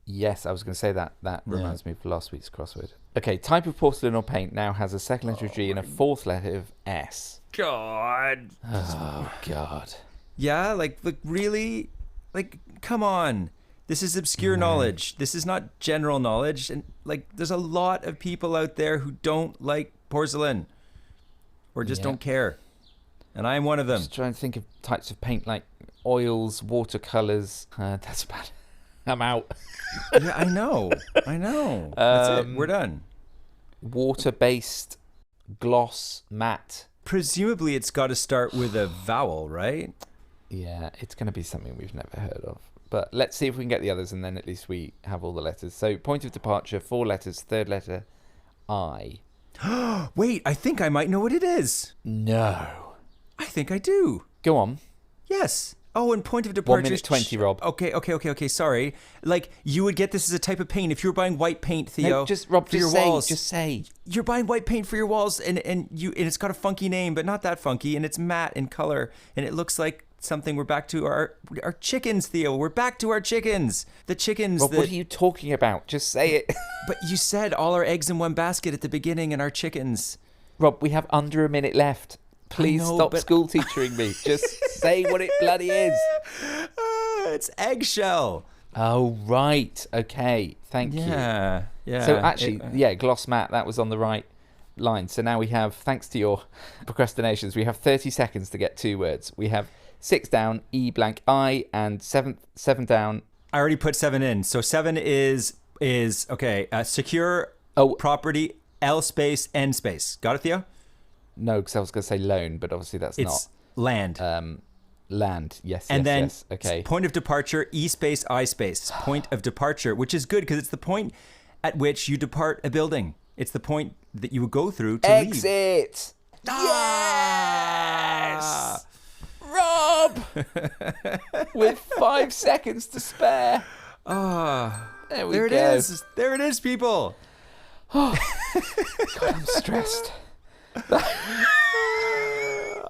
Speaker 2: Yes, I was going to say that. That reminds me of last week's crossword. Okay, type of porcelain or paint now has a second letter of G and a fourth letter of S.
Speaker 1: God.
Speaker 2: Oh, God.
Speaker 1: Yeah, really? Come on. This is obscure knowledge. This is not general knowledge. And, there's a lot of people out there who don't like porcelain or just don't care. And I am one of them.
Speaker 2: Just trying to think of types of paint like oils, watercolors. That's bad. I'm out.
Speaker 1: Yeah, I know. That's it. We're done.
Speaker 2: Water-based, gloss, matte.
Speaker 1: Presumably it's got to start with a vowel, right?
Speaker 2: Yeah, it's going to be something we've never heard of. But let's see if we can get the others, and then at least we have all the letters. So point of departure, 4 letters, third letter, I.
Speaker 1: Wait, I think I might know what it is.
Speaker 2: No.
Speaker 1: I think I do.
Speaker 2: Go on.
Speaker 1: Yes. Oh, and point of departure.
Speaker 2: 1 minute 20, Rob.
Speaker 1: Okay. Sorry. Like, you would get this as a type of paint if you were buying white paint, Theo.
Speaker 2: No, just Rob,
Speaker 1: for your
Speaker 2: say,
Speaker 1: walls.
Speaker 2: just say.
Speaker 1: You're buying white paint for your walls, and it's got a funky name, but not that funky, and it's matte in color, and it looks like something. We're back to our chickens, Theo. We're back to our chickens. The chickens.
Speaker 2: Rob, what are you talking about? Just say it.
Speaker 1: But you said all our eggs in one basket at the beginning, and our chickens.
Speaker 2: Rob, we have under a minute left. Please stop school teaching me. Just say what it bloody is.
Speaker 1: It's eggshell.
Speaker 2: Oh, right. Okay. Thank you.
Speaker 1: Yeah.
Speaker 2: So actually, gloss matte, that was on the right line. So now we have, thanks to your procrastinations, we have 30 seconds to get 2 words. We have 6 down, E blank I, and 7 down.
Speaker 1: I already put 7 in. So 7 is okay. Secure property, L space, N space. Got it, Theo?
Speaker 2: No, because I was going to say loan, but obviously that's
Speaker 1: it's land.
Speaker 2: Land, yes,
Speaker 1: and then
Speaker 2: yes. Okay.
Speaker 1: Point of departure, E space, I space. Point of departure, which is good because it's the point at which you depart a building. It's the point that you would go through to leave.
Speaker 2: Exit! Yes! Rob! With 5 seconds to spare. There we go.
Speaker 1: It is. There it is, people.
Speaker 2: God, I'm stressed.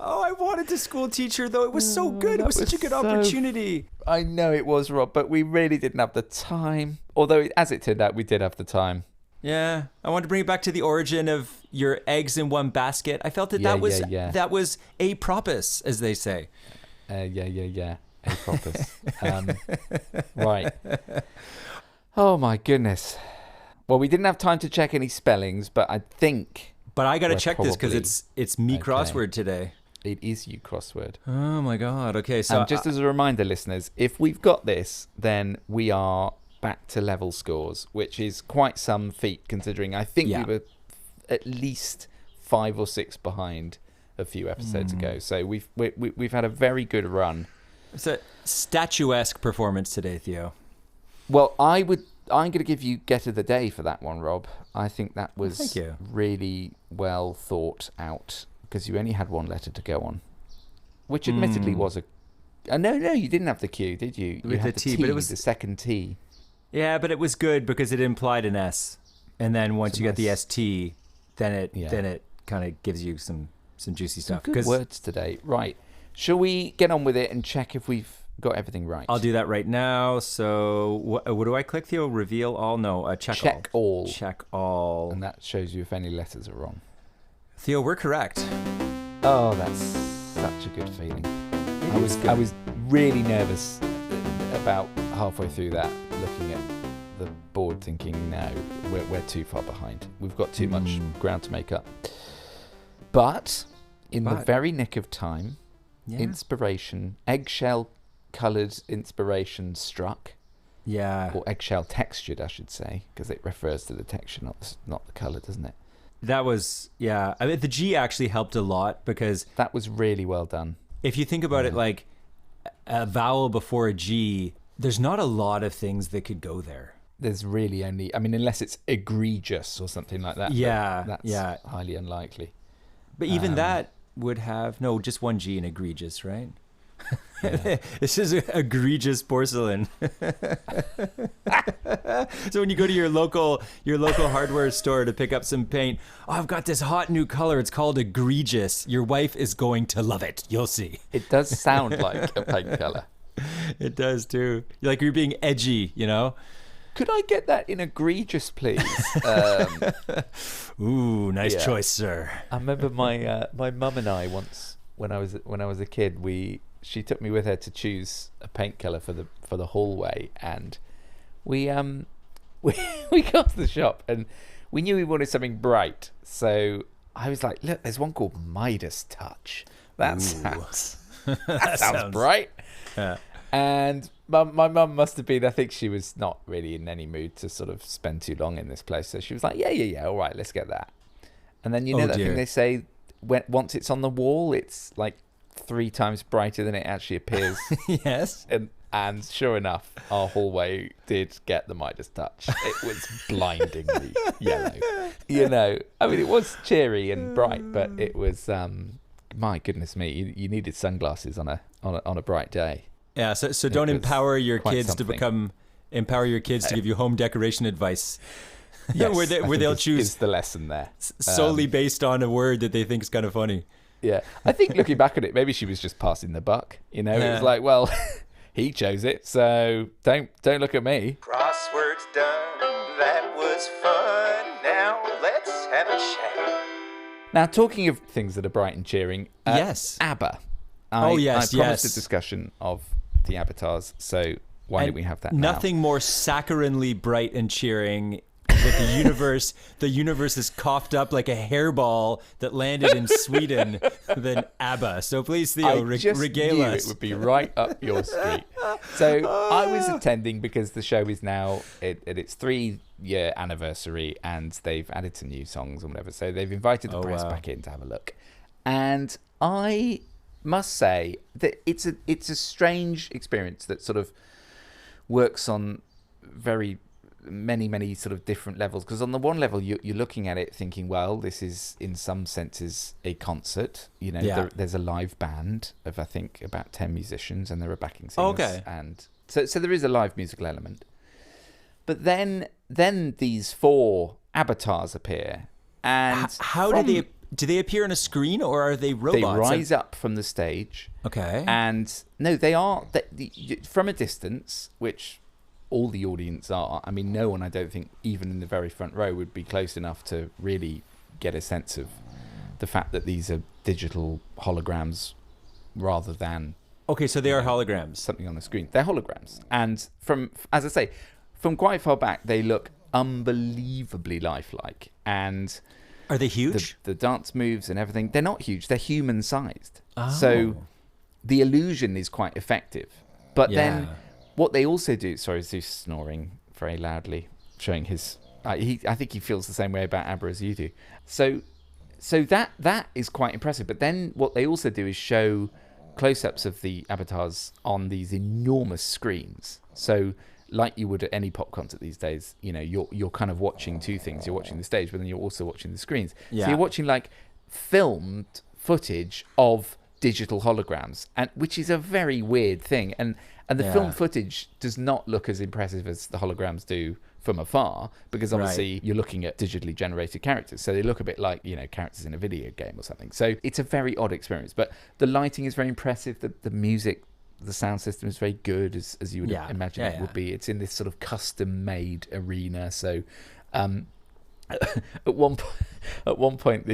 Speaker 1: I wanted to school teacher, though. It was so good. It was such a good opportunity.
Speaker 2: I know it was, Rob, but we really didn't have the time. Although, as it turned out, we did have the time.
Speaker 1: Yeah. I wanted to bring it back to the origin of your eggs in one basket. I felt that was a propos, as they say.
Speaker 2: A propos. Right. Oh, my goodness. Well, we didn't have time to check any spellings, but I think...
Speaker 1: But I got to check this because it's me crossword today.
Speaker 2: It is you crossword.
Speaker 1: Oh, my God. Okay, so...
Speaker 2: just as a reminder, listeners, if we've got this, then we are back to level scores, which is quite some feat, considering I think we were at least 5 or 6 behind a few episodes ago. So we've had a very good run.
Speaker 1: It's a statuesque performance today, Theo.
Speaker 2: Well, I'm going to give you Get of the Day for that one, Rob. I think that was really well thought out because you only had 1 letter to go on, which admittedly was a... no, you didn't have the Q, did you? You had the T, but it was the second T. Yeah,
Speaker 1: but it was good because it implied an S, and then once you get the ST, then it kind of gives you some juicy stuff.
Speaker 2: Good words today. Right. Shall we get on with it and check if we've got everything right?
Speaker 1: I'll do that right now. So what do I click, Theo? Reveal all? No, check all. Check all.
Speaker 2: And that shows you if any letters are wrong.
Speaker 1: Theo, we're correct.
Speaker 2: Oh, that's such a good feeling. I was really nervous about halfway through that, looking at the board thinking, no, we're too far behind. We've got too much ground to make up. But in the very nick of time, inspiration, eggshell-coloured inspiration struck.
Speaker 1: Yeah.
Speaker 2: Or eggshell textured, I should say, because it refers to the texture, not the colour, doesn't it?
Speaker 1: That was, I mean, the G actually helped a lot because...
Speaker 2: That was really well done.
Speaker 1: If you think about it, like a vowel before a G, there's not a lot of things that could go there.
Speaker 2: There's really only... I mean, unless it's egregious or something like that.
Speaker 1: Yeah,
Speaker 2: that's highly unlikely.
Speaker 1: But even that would have... No, just 1 G in egregious, right? Yeah. This is egregious porcelain. So when you go to your local hardware store to pick up some paint, I've got this hot new color. It's called egregious. Your wife is going to love it. You'll see.
Speaker 2: It does sound like a paint color.
Speaker 1: It does too. Like you're being edgy, you know.
Speaker 2: Could I get that in egregious, please?
Speaker 1: Ooh, nice choice, sir.
Speaker 2: I remember my mum and I once, when I was a kid, she took me with her to choose a paint color for the hallway, and we got to the shop and we knew we wanted something bright. So I was like, look, there's one called Midas Touch. That sounds bright. Yeah. And my mum must have been, I think she was not really in any mood to sort of spend too long in this place. So she was like, yeah, all right, let's get that. And then you know that thing they say, once it's on the wall, it's like 3 times brighter than it actually appears.
Speaker 1: Yes.
Speaker 2: And sure enough, our hallway did get the Midas Touch. It was blindingly yellow. You know, I mean, it was cheery and bright, but it was my goodness me, you needed sunglasses on a bright day.
Speaker 1: Yeah, so don't empower your kids
Speaker 2: something.
Speaker 1: empower your kids to give you home decoration advice.
Speaker 2: Yes,
Speaker 1: where they'll choose
Speaker 2: is the lesson there.
Speaker 1: Solely based on a word that they think is kind of funny.
Speaker 2: Yeah, I think looking back at it, maybe she was just passing the buck. It was like, well, he chose it, so don't look at me.
Speaker 3: Crosswords done. That was fun. Now let's have a chat.
Speaker 2: Now, talking of things that are bright and cheering,
Speaker 1: yes,
Speaker 2: Abba.
Speaker 1: Yes,
Speaker 2: I promised a discussion of the Abbatars, so why don't we have that now?
Speaker 1: Nothing more saccharinely bright and cheering that the universe is coughed up like a hairball that landed in Sweden than Abba. So please, Theo, regale us.
Speaker 2: It would be right up your street. So I was attending because the show is now at its 3-year anniversary, and they've added some new songs and whatever. So they've invited the press back in to have a look. And I must say that it's a strange experience that sort of works on very many sort of different levels, because on the one level you're looking at it thinking, well, this is in some senses a concert, there's a live band of I think about 10 musicians and there are backing singers, and so there is a live musical element. But then these 4 Abbatars appear, and
Speaker 1: do they appear on a screen, or are they robots?
Speaker 2: They rise up from the stage.
Speaker 1: Okay.
Speaker 2: And no, they are from a distance, which all the audience are. I mean, no one, I don't think, even in the very front row, would be close enough to really get a sense of the fact that these are digital holograms rather than...
Speaker 1: Okay, so they are holograms.
Speaker 2: Something on the screen. They're holograms. And as I say, from quite far back, they look unbelievably lifelike. And...
Speaker 1: Are they huge?
Speaker 2: The dance moves and everything, they're not huge. They're human-sized.
Speaker 1: Oh.
Speaker 2: So the illusion is quite effective. But then... What they also do, sorry, Zeus snoring very loudly, showing his. I think he feels the same way about Abba as you do. So that is quite impressive. But then what they also do is show close-ups of the Abbatars on these enormous screens. So like you would at any pop concert these days, you're kind of watching two things. You're watching the stage, but then you're also watching the screens. Yeah. So you're watching like filmed footage of digital holograms, and which is a very weird thing. And the film footage does not look as impressive as the holograms do from afar, because obviously you're looking at digitally generated characters. So they look a bit like, characters in a video game or something. So it's a very odd experience. But the lighting is very impressive. The music, the sound system is very good, as you would imagine it would be. It's in this sort of custom-made arena. So at one point,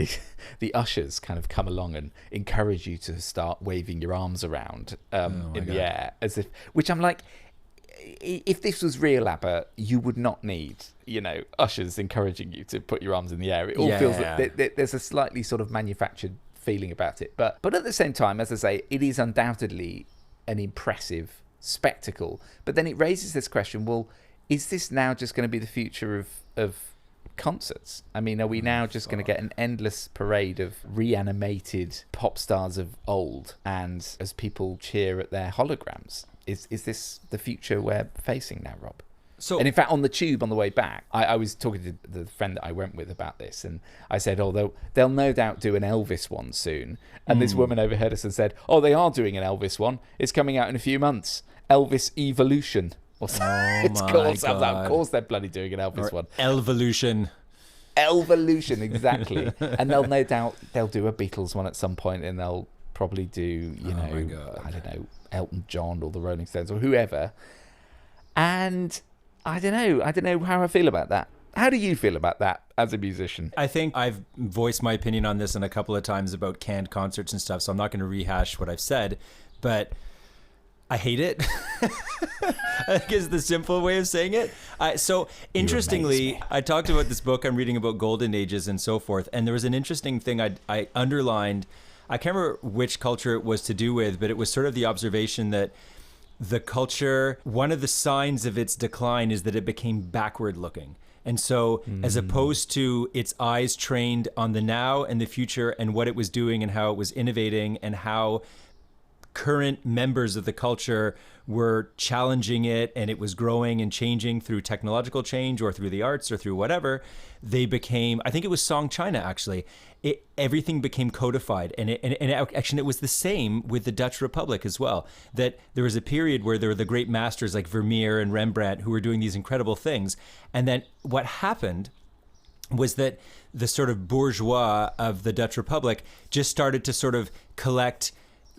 Speaker 2: the ushers kind of come along and encourage you to start waving your arms around the air, as if. Which I'm like, if this was real Abba, you would not need, ushers encouraging you to put your arms in the air. It all feels like there's a slightly sort of manufactured feeling about it. But at the same time, as I say, it is undoubtedly an impressive spectacle. But then it raises this question: well, is this now just going to be the future of concerts? I mean, are we now just going to get an endless parade of reanimated pop stars of old, and as people cheer at their holograms? Is this the future we're facing now, Rob? So, and in fact, on the tube on the way back, I was talking to the friend that I went with about this, and I said, they'll no doubt do an Elvis one soon. And this woman overheard us and said, they are doing an Elvis one. It's coming out in a few months. Elvis Evolution. Of course they're bloody doing an Elvis one.
Speaker 1: Elvolution,
Speaker 2: exactly. And they'll do a Beatles one at some point, and they'll probably do, I don't know, Elton John or the Rolling Stones or whoever. And I don't know how I feel about that. How do you feel about that as a musician?
Speaker 1: I think I've voiced my opinion on this a couple of times about canned concerts and stuff, so I'm not going to rehash what I've said, but I hate it. I think is the simple way of saying it. So interestingly, I talked about this book I'm reading about golden ages and so forth, and there was an interesting thing I underlined. I can't remember which culture it was to do with, but it was sort of the observation that the culture, one of the signs of its decline is that it became backward looking. And so as opposed to its eyes trained on the now and the future and what it was doing and how it was innovating and how current members of the culture were challenging it and it was growing and changing through technological change or through the arts or through whatever, they became, I think it was Song China actually, everything became codified. And actually it was the same with the Dutch Republic as well, that there was a period where there were the great masters like Vermeer and Rembrandt who were doing these incredible things. And then what happened was that the sort of bourgeois of the Dutch Republic just started to sort of collect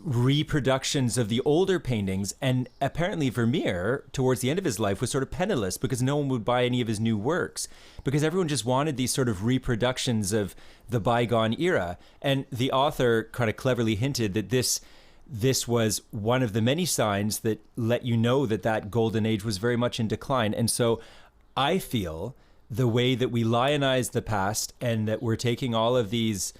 Speaker 1: reproductions of the older paintings, and apparently Vermeer towards the end of his life was sort of penniless because no one would buy any of his new works because everyone just wanted these sort of reproductions of the bygone era. And the author kind of cleverly hinted that this was one of the many signs that let you know that that golden age was very much in decline. And so I feel the way that we lionize the past and that we're taking all of these,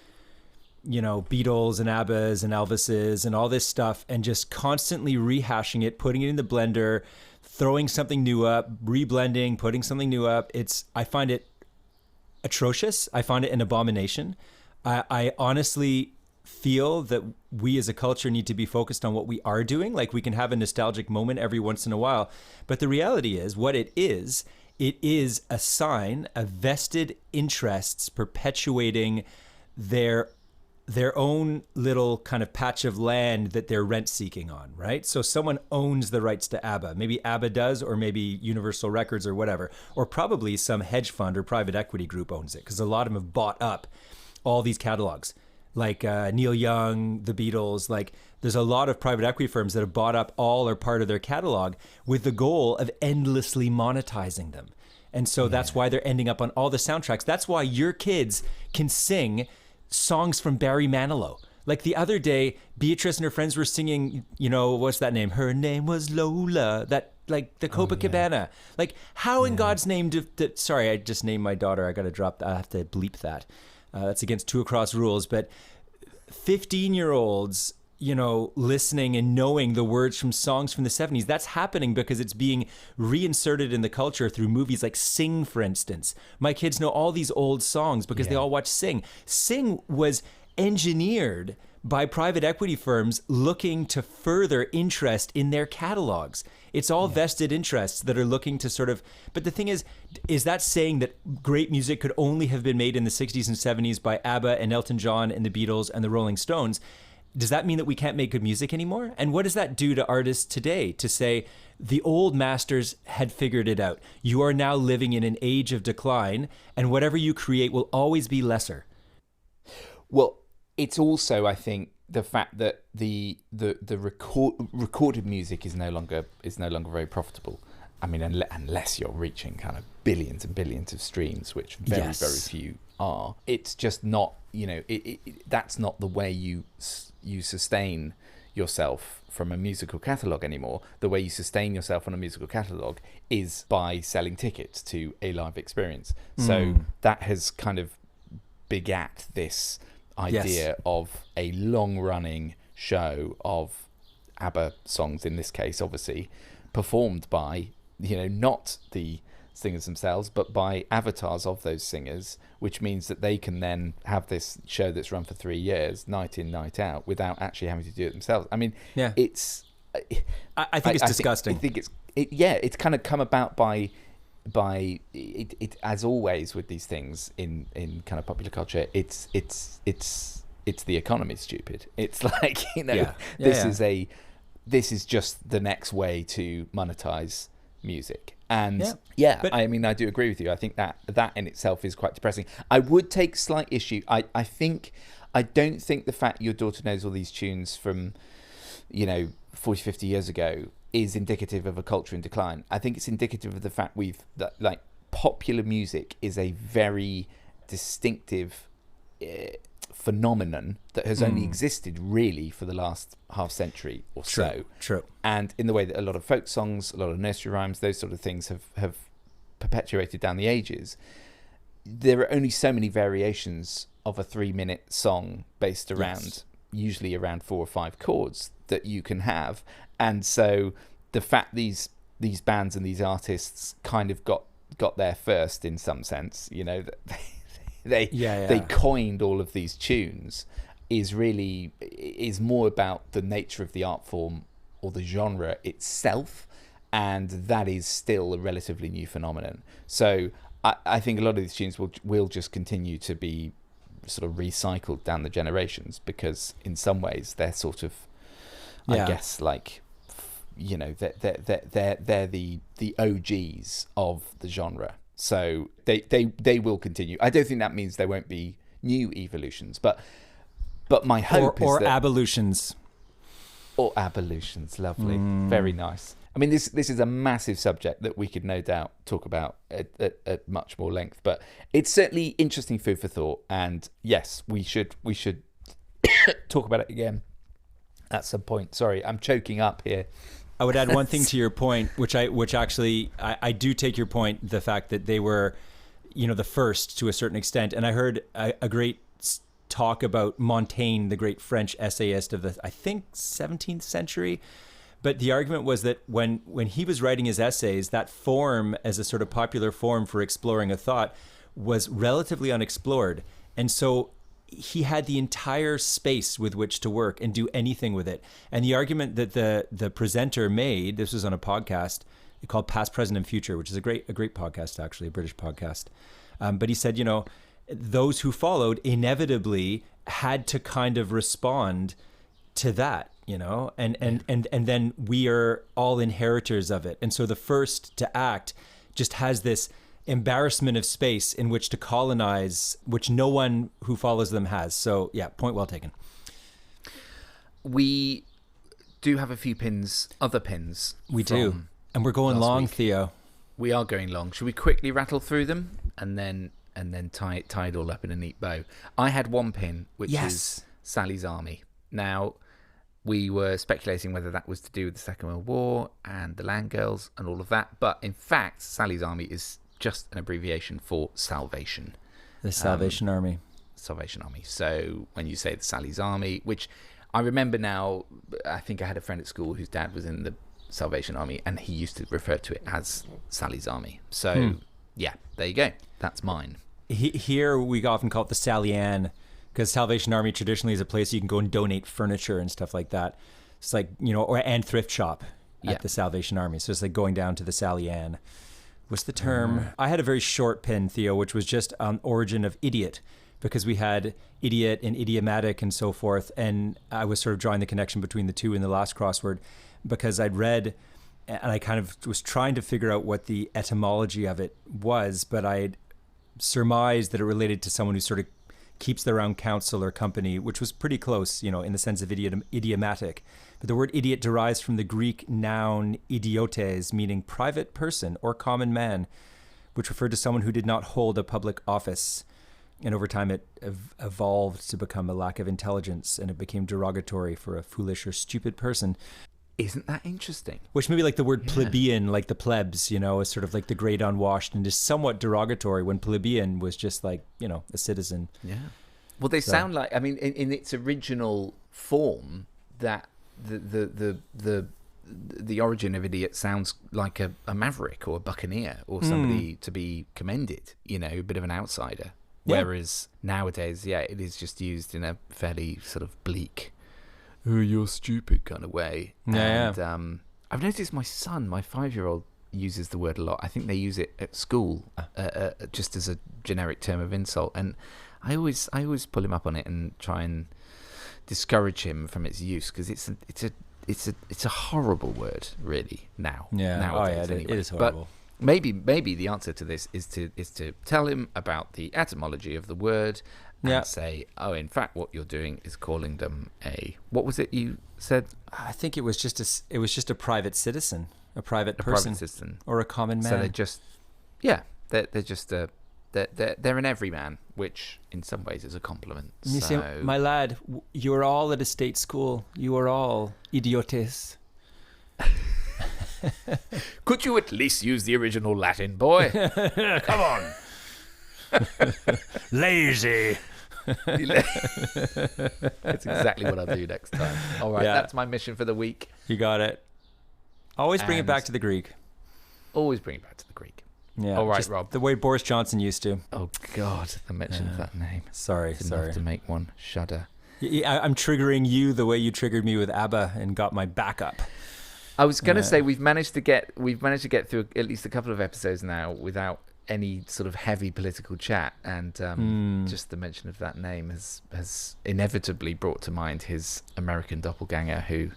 Speaker 1: you know, Beatles and Abbas and Elvises and all this stuff and just constantly rehashing it, putting it in the blender, throwing something new up, reblending, putting something new up. I find it atrocious. I find it an abomination. I honestly feel that we as a culture need to be focused on what we are doing. Like we can have a nostalgic moment every once in a while. But the reality is what it is a sign of vested interests perpetuating their own little kind of patch of land that they're rent seeking on, right? So someone owns the rights to ABBA. Maybe ABBA does, or maybe Universal Records or whatever, or probably some hedge fund or private equity group owns it because a lot of them have bought up all these catalogs. Like Neil Young, the Beatles, like there's a lot of private equity firms that have bought up all or part of their catalog with the goal of endlessly monetizing them. And so that's why they're ending up on all the soundtracks. That's why your kids can sing songs from Barry Manilow. Like the other day, Beatrice and her friends were singing, you know, what's that name? Her name was Lola. That, like the Copacabana. Yeah. Like how in God's name sorry, I just named my daughter. I have to bleep that. That's against two across rules. But 15-year-olds, you know, listening and knowing the words from songs from the 70s, that's happening because it's being reinserted in the culture through movies like Sing, for instance. My kids know all these old songs because they all watch Sing. Sing was engineered by private equity firms looking to further interest in their catalogs. It's all vested interests that are looking to sort of, but the thing is that saying that great music could only have been made in the 60s and 70s by ABBA and Elton John and the Beatles and the Rolling Stones? Does that mean that we can't make good music anymore? And what does that do to artists today to say the old masters had figured it out? You are now living in an age of decline, and whatever you create will always be lesser.
Speaker 2: Well, it's also, I think, the fact that the recorded music is no longer very profitable. I mean, unless you're reaching kind of billions and billions of streams, which very few are. It's just not, you know, that's not the way you sustain yourself from a musical catalogue anymore. The way you sustain yourself on a musical catalogue is by selling tickets to a live experience. So that has kind of begat this idea of a long-running show of ABBA songs, in this case, obviously, performed by, you know, not the singers themselves, but by avatars of those singers, which means that they can then have this show that's run for 3 years, night in, night out, without actually having to do it themselves. I mean, it's...
Speaker 1: I think it's disgusting.
Speaker 2: I think it's kind of come about by it, as always with these things in kind of popular culture, it's the economy, stupid. It's like, you know, this is just the next way to monetize music. And but, I mean, I do agree with you. I think that in itself is quite depressing. I would take slight issue. I don't think the fact your daughter knows all these tunes from, you know, 40, 50 years ago is indicative of a culture in decline. I think it's indicative of the fact that like popular music is a very distinctive phenomenon that has only existed really for the last half century or so.
Speaker 1: True.
Speaker 2: And in the way that a lot of folk songs, a lot of nursery rhymes, those sort of things have perpetuated down the ages, there are only so many variations of a 3-minute song based around usually around 4 or 5 chords that you can have. And so the fact these bands and these artists kind of got there first in some sense, you know, they coined all of these tunes, is more about the nature of the art form or the genre itself, and that is still a relatively new phenomenon. So I think a lot of these tunes will just continue to be sort of recycled down the generations, because in some ways they're sort of, I guess, like, you know, they're the OGs of the genre. So they will continue. I don't think that means there won't be new evolutions, but my hope is that...
Speaker 1: Abolutions.
Speaker 2: Or abolutions, lovely. Very nice. I mean, this is a massive subject that we could no doubt talk about at much more length, but it's certainly interesting food for thought. And yes, we should talk about it again at some point. Sorry, I'm choking up here.
Speaker 1: I would add one thing to your point, which actually I do take your point, the fact that they were, you know, the first to a certain extent. And I heard a great talk about Montaigne, the great French essayist of the, I think, 17th century. But the argument was that when he was writing his essays, that form as a sort of popular form for exploring a thought was relatively unexplored. And so he had the entire space with which to work and do anything with it. And the argument that the presenter made, this was on a podcast called Past, Present, and Future, which is a great podcast, actually, a British podcast. But he said, you know, those who followed inevitably had to kind of respond to that, you know, and then we are all inheritors of it. And so the first to act just has this embarrassment of space in which to colonize, which no one who follows them has. So yeah, point well taken.
Speaker 2: We do have a few other pins.
Speaker 1: We do. And we're going long, Theo.
Speaker 2: We are going long. Should we quickly rattle through them and then tie it all up in a neat bow? I had one pin, which is Sally's Army. Now, we were speculating whether that was to do with the Second World War and the Land Girls and all of that, but in fact, Sally's Army is just an abbreviation for Salvation.
Speaker 1: The Salvation Army.
Speaker 2: Salvation Army. So when you say the Sally's Army, which I remember now, I think I had a friend at school whose dad was in the Salvation Army, and he used to refer to it as Sally's Army. So yeah, there you go. That's mine.
Speaker 1: Here we often call it the Sally Ann, because Salvation Army traditionally is a place you can go and donate furniture and stuff like that. It's like, you know, and thrift shop at the Salvation Army. So it's like going down to the Sally Ann. What's the term? I had a very short pin, Theo, which was just on origin of idiot, because we had idiot and idiomatic and so forth. And I was sort of drawing the connection between the two in the last crossword, because I'd read and I kind of was trying to figure out what the etymology of it was, but I surmised that it related to someone who sort of keeps their own counsel or company, which was pretty close, you know, in the sense of idiomatic. But the word idiot derives from the Greek noun idiotes, meaning private person or common man, which referred to someone who did not hold a public office. And over time, it evolved to become a lack of intelligence, and it became derogatory for a foolish or stupid person.
Speaker 2: Isn't that interesting?
Speaker 1: Which maybe like the word plebeian, like the plebs, you know, is sort of like the great unwashed, and is somewhat derogatory when plebeian was just like, you know, a citizen.
Speaker 2: Yeah. Well, they sound like, I mean, in its original form, that the origin of idiot sounds like a maverick or a buccaneer or somebody to be commended, you know, a bit of an outsider. Whereas nowadays, it is just used in a fairly sort of bleak, oh, you're stupid kind of way. And I've noticed my son, my 5-year-old, uses the word a lot. I think they use it at school just as a generic term of insult. And I always pull him up on it and try and discourage him from its use, because it's a horrible word, really, now. Nowadays, anyway.
Speaker 1: It is horrible.
Speaker 2: But maybe the answer to this is to tell him about the etymology of the word and say, oh, in fact, what you're doing is calling them what was it you said?
Speaker 1: I think it was just a private citizen, a private person, or a common man.
Speaker 2: So they're just, they're just they're an everyman, which in some ways is a compliment.
Speaker 1: You say, my lad, you are all at a state school. You are all idiotes.
Speaker 2: Could you at least use the original Latin, boy? Come on.
Speaker 1: Lazy.
Speaker 2: That's exactly what I'll do next time. All right, that's my mission for the week.
Speaker 1: You got it. Always bring it back to the Greek.
Speaker 2: Always bring it back to the Greek.
Speaker 1: Yeah.
Speaker 2: All right, Rob.
Speaker 1: The way Boris Johnson used to.
Speaker 2: Oh, God, the mention of that name.
Speaker 1: Sorry.
Speaker 2: Enough to make one shudder.
Speaker 1: I'm triggering you the way you triggered me with Abba and got my back up.
Speaker 2: I was going to say we've managed to get through at least a couple of episodes now without any sort of heavy political chat, and just the mention of that name has inevitably brought to mind his American doppelganger, who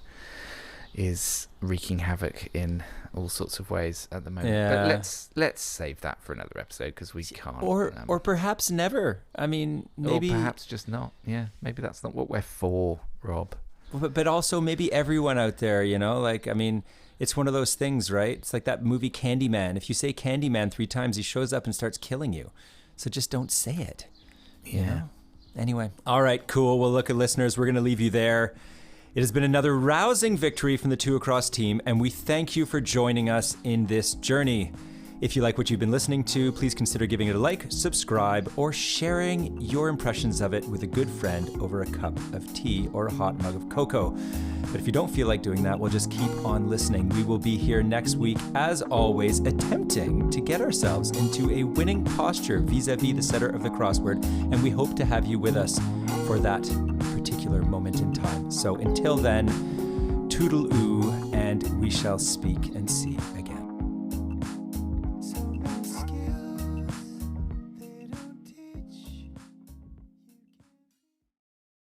Speaker 2: is wreaking havoc in all sorts of ways at the moment.
Speaker 1: Yeah.
Speaker 2: But let's save that for another episode, because we can't.
Speaker 1: Or perhaps never. I mean, maybe.
Speaker 2: Or perhaps just not. Yeah, maybe that's not what we're for, Rob.
Speaker 1: But also maybe everyone out there, like, I mean, it's one of those things, right? It's like that movie Candyman. If you say Candyman 3 times, he shows up and starts killing you. So just don't say it.
Speaker 2: Yeah.
Speaker 1: Anyway. All right, cool. Well, look, listeners, we're going to leave you there. It has been another rousing victory from the Two Across team, and we thank you for joining us in this journey. If you like what you've been listening to, please consider giving it a like, subscribe, or sharing your impressions of it with a good friend over a cup of tea or a hot mug of cocoa. But if you don't feel like doing that, we'll just keep on listening. We will be here next week, as always, attempting to get ourselves into a winning posture vis-a-vis the setter of the crossword, and we hope to have you with us for that particular moment in time. So until then, toodle-oo, and we shall speak and see